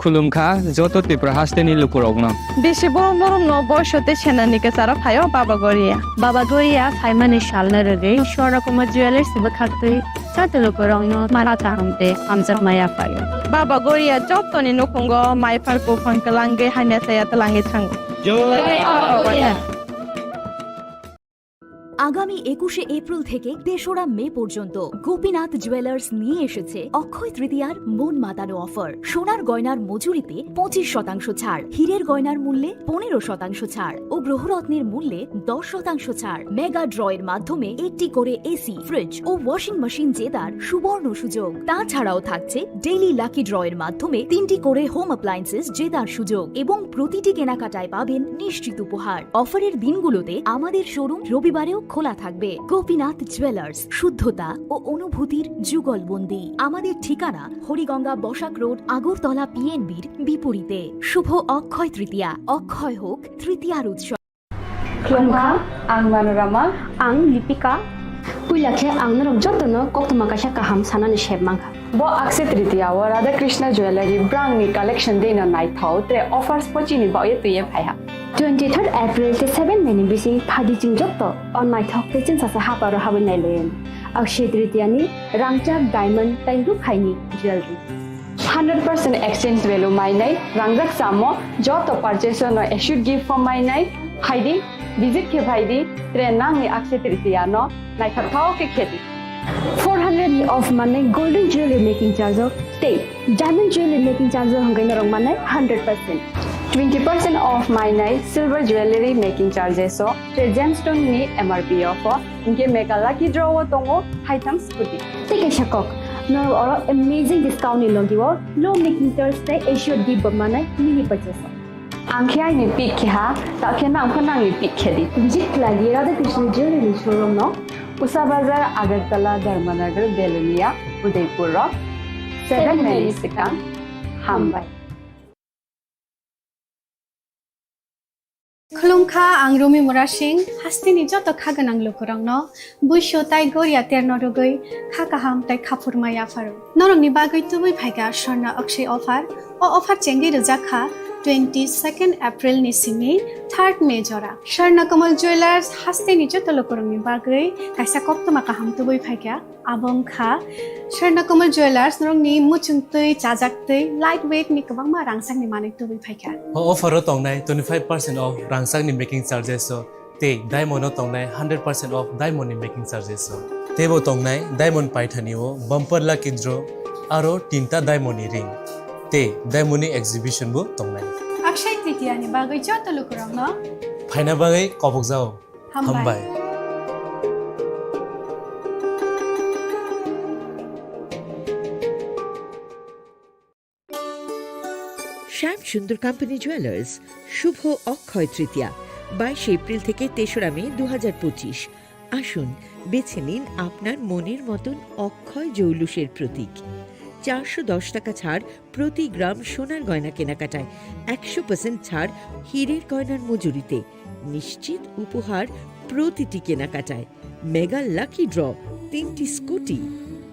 खुलुमखा जत त्रिपुरा हास्टेनि लुकुरगनो बेसे बरम बरम न बयसते सेनानिके सारा फायो बाबा गोरिया फाइमानि शालना रगे शोरकमा ज्वेलर्स बखाते चाते लुकुरगनो मारा चाहमते आमजर माया फायो बाबा गोरिया जतनि नखंगो माइफारको फंकलांगे हाइना साया तलांगे थांगो আগামী 21শে এপ্রিল থেকে ৩রা মে পর্যন্ত গোপীনাথ জুয়েলার্স নিয়ে এসেছে অক্ষয় তৃতীয়ার মন মাতানো অফার। সোনার গয়নার মজুরিতে 25% ছাড়, হীরের গয়নার মূল্যে 15% ছাড় ও গ্রহরত্নের মূল্যে 10% ছাড়। মেগা ড্রয়ের মাধ্যমে একটি করে এসি, ফ্রিজ ও ওয়াশিং মেশিন জেতার সুবর্ণ সুযোগ। তাছাড়াও থাকছে ডেইলি লাকি ড্রয়ের মাধ্যমে 3টি করে হোম অ্যাপ্লায়েন্সেস জেতার সুযোগ এবং প্রতিটি কেনাকাটায় পাবেন নিশ্চিত উপহার। অফারের দিনগুলোতে আমাদের শোরুম রবিবারেও খোলা থাকবে। গোপীনাথ জুয়েলার্স, শুদ্ধতা ও অনুভূতির যুগলবন্দি। আমাদের ঠিকানা হরিগঙ্গা বসাক রোড, আগরতলা পিএনবির বিপরীতে। শুভ অক্ষয় তৃতীয়া, অক্ষয় হোক তৃতীয়ার উৎসব। खुलुमखा आं मानोरमा आं लिपिका पुइलाखे आं नरक जतनो कोक्तमा काशा काहाम सानानि शेबमांखा बो अक्षय तृतीया व राधा कृष्ण ज्वेलरी ब्रांडनि कलेक्शन देना नाइथाव त्रे ऑफर्स पचिनि बाये तुये फाया 23 एप्रिल ते 7 मेनि बिसि फादि चिंजक्तो ऑन माय थॉक ते चिन सासा हापारो हाबन नाइलेन अक्षय तृतीयानि रांगचाक डायमंड ताइरु खाइनि ज्वेलरी 100% exchange value माइनाय रांगजाक सामो जतो परचेस नो should give for माइनाय हाइदि विजिट के भाईदी त्रे नांगनि अक्षय तृतीया नो नाइथाव के खेती 400 ऑफ माने गोल्डन ज्वेलरी मेकिंग चार्ज ते डायमंड ज्वेलरी मेकिंग चार्ज हंगैन रंग माने 100% 20% ऑफ माइनाय सिल्वर ज्वेलरी मेकिंग चार्जेस ते जेमस्टोन नि एमआरपी ऑफ इनके मेगा लकी ड्रॉ तंगो हाइथम स्कूटी तेके शकक नो और अमेजिंग डिस्काउंट नि लगिवो लो मेकिंग चार्ज ते एश्योर गिव माने मिनि परचेस आंखिया नि पिक खा ताखे नाम खनांग पिक खेदी विजिट लागि राधा कृष्ण ज्वेलरी शोरूम नो उषा बाजार आगरतला धर्मनगर बेलुनिया उदयपुर 7 मेनि सिकां हामबाय खुलुमखा आं रमि मुरा सिंह हास्तिनि जत खागोनां लोकरांनो बुइसो ताइ गोरिया तेरनरुगै खाकाहाम ताइ खाफुरमाया फारो नरंनि बागै तुबै फाइगा स्वर्ण अक्षय ऑफर ओ ऑफर चेंगि रजाखा 22 एप्रिल नि सिमि 3 मे जरा स्वर्ण कमल ज्वेलर्स हास्तिनि जत लोकरांनि बागै काइसा कप्तमा काहाम तुबै फाइगा आबंखा स्वर्ण कमल ज्वेलर्स नरंनि मुचुंतै चाजाक्तै लाइट वेट नि गोबांमा रांसांनि माने तुबै फाइगा ऑफर तंनाय 25% ऑफ रांसांनि मेकिंग चार्जेस ते डायमंड तंनाय 100% ऑफ डायमंड नि मेकिंग चार्जेस तेबो तंनाय डायमंड पाइथानिओ बम्पर लाकी ड्र आरो 3टा डायमंड नि रिंग ते डायमंड नि एग्जिबिशन बो तंनाय अक्षय तृतीया नि बागै जत लोकरांनो फाइना बागै कबक जाओ हामबाय শ্যাম সুন্দর কোম্পানি জুয়েলার্স শুভ অক্ষয় তৃতীয়া 22 এপ্রিল থেকে 3রা মে 2025। আসুন বেছে নিন আপনার মনের মতন অক্ষয় জৌলুসের প্রতীক। 410 টাকা ছাড় প্রতি গ্রাম সোনার গয়না কেনাকাটায়, 100% ছাড় হীরের গয়নার মজুরিতে, নিশ্চিত উপহার প্রতিটি কেনাকাটায়, মেগা লাকি ড্র 3টি স্কুটি।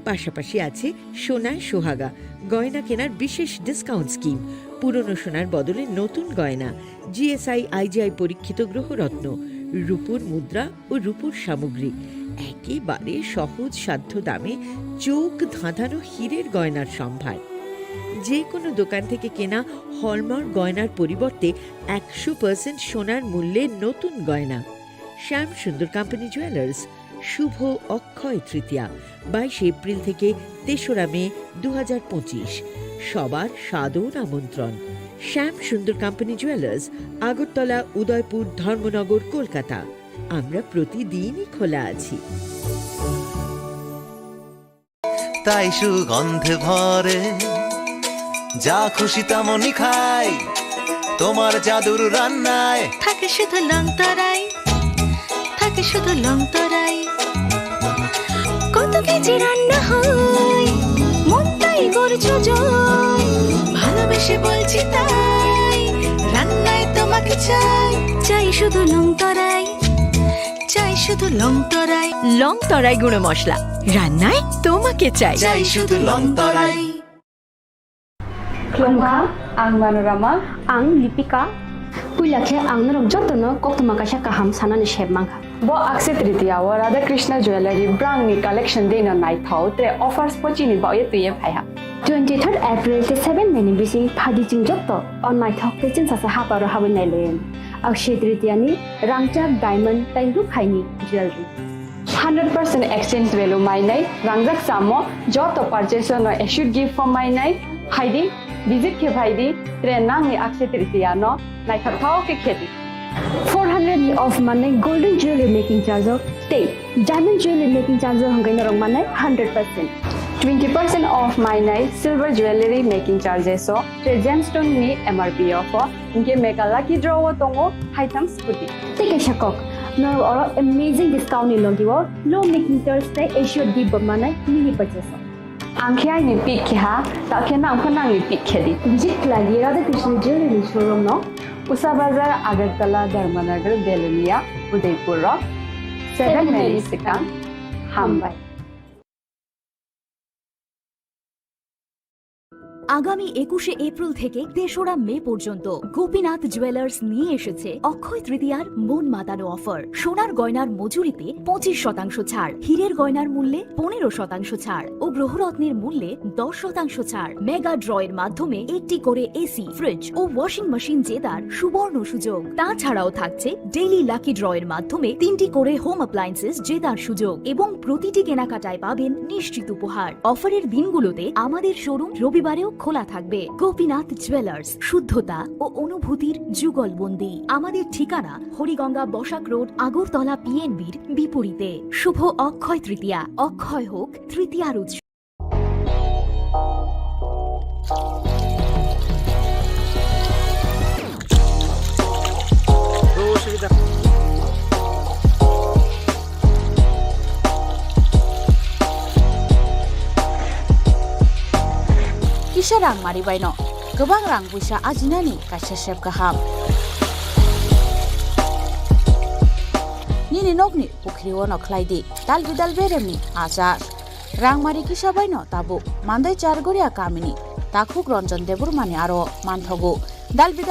পাশাপাশি আছে সোনায় সোহাগা গয়না কেনার বিশেষ ডিসকাউন্ট স্কিম, পুরনো সোনার বদলে নতুন গয়না, জিএসআই আইজিআই পরীক্ষিত গ্রহরত্ন, রূপোর মুদ্রা ও রূপোর সামগ্রী, একেবারে সহজ সাধ্য দামে চোখ ধাঁধানো হীরের গয়নার সম্ভার। যে কোনো দোকান থেকে কেনা হলমার্ক গয়নার পরিবর্তে 100% সোনার মূল্যে নতুন গয়না। শ্যাম সুন্দর কোম্পানি জুয়েলার্স শুভ অক্ষয় তৃতীয়া 22 এপ্রিল থেকে 3রা মে 2025। সবার সাদর আমন্ত্রণ। শ্যাম সুন্দর কোম্পানি জুয়েলার্স, আগরতলা, উদয়পুর, ধর্মনগর, কলকাতা। আমরা প্রতিদিনই খোলা আছি। তাই সুগন্ধে ভরে যা খুশি তেমনই খাই, তোমার জাদুর রান্নায় থাকে শুধু লংতরাই, থাকে শুধু লংতরাই। কত কেজি রান্না হয় মনটাই করছো জয়, ভালোবেসে বলছি তাই রান্নায় তোমাকে চাই, চাই শুধু লংতরাই, চাই শুধু লংতরাই। লংতরাই গুঁড়ো মশলা, রান্নায় তোমাকে চাই, চাই শুধু লংতরাই। Klongkha, ang Manorama, ang Lipika. Puilakhe ang narok jotono koktoma kaisa kaham sanani shebmangkha. Bo akse tritiya wa Radha Krishna Jewelry brang ni collection de na nai thau tre offers po chini ba ye tuye phaiha. 23rd April te 7 meni bising phadi jing jotto on nai thok te chin sa ha paro ha nai len. Akse tritiya ni rangchak diamond tai ru khaini jewelry. 100% exchange value mainai rangjak samo joto purchase no should give for mainai haidi visit ke bhaidi trenang ni akse tritiya no nai thau ke kheti 400 of money golden jewelry making charge of stay diamond jewelry making charge hangai narong manai 100% 20% off mainai silver jewelry making charges so gemstone ni MRP of inke make a lucky draw tongo haitam scooty take a shakok no or amazing discount ni logiwo low making charge te issue di manai mini purchase angkhai ni pick kha ta khena angkhana ni pick khedi visit lagi Radha Krishna jewelry showroom no Usa Bazar Agartala Dharmanagar Belunia Udaipur 7 Melisika Hambai আগামী 21শে April থেকে 3রা মে পর্যন্ত Gopinath jewellers নিয়ে এসেছে অক্ষয় তৃতীয়ার মন মাতানো offer. সোনার গয়নার মজুরিতে 25% ছাড়, হীরের গয়নার মূল্যে 15% ছাড় ও গ্রহরত্নের মূল্যে 10% ছাড়। মেগা ড্রয়ের মাধ্যমে একটি করে এসি, ফ্রিজ ও ওয়াশিং মেশিন জেতার সুবর্ণ সুযোগ। তাছাড়াও থাকছে ডেইলি লাকি ড্রয়ের মাধ্যমে 3টি করে হোম অ্যাপ্লায়েন্সেস জেতার সুযোগ এবং প্রতিটি কেনাকাটায় পাবেন নিশ্চিত উপহার। অফারের দিনগুলোতে আমাদের শোরুম রবিবারেও খোলা থাকবে। গোপীনাথ জুয়েলার্স, শুদ্ধতা ও অনুভূতির যুগলবন্দি। আমাদের ঠিকানা হরিগঙ্গা বসাক রোড, আগরতলা পিএনবির বিপরীতে। শুভ অক্ষয় তৃতীয়া, অক্ষয় হোক তৃতীয়ার উৎসব। Kisah rang mari baino, gobang rang buisa ajinani kaisa sep kaham. Nini nokni pukri wono klaidi, dal beremni azar. Rang mari kisah baino tabu, mandai chargoria kamini, takhuk ronjon debur mani aro manthogu.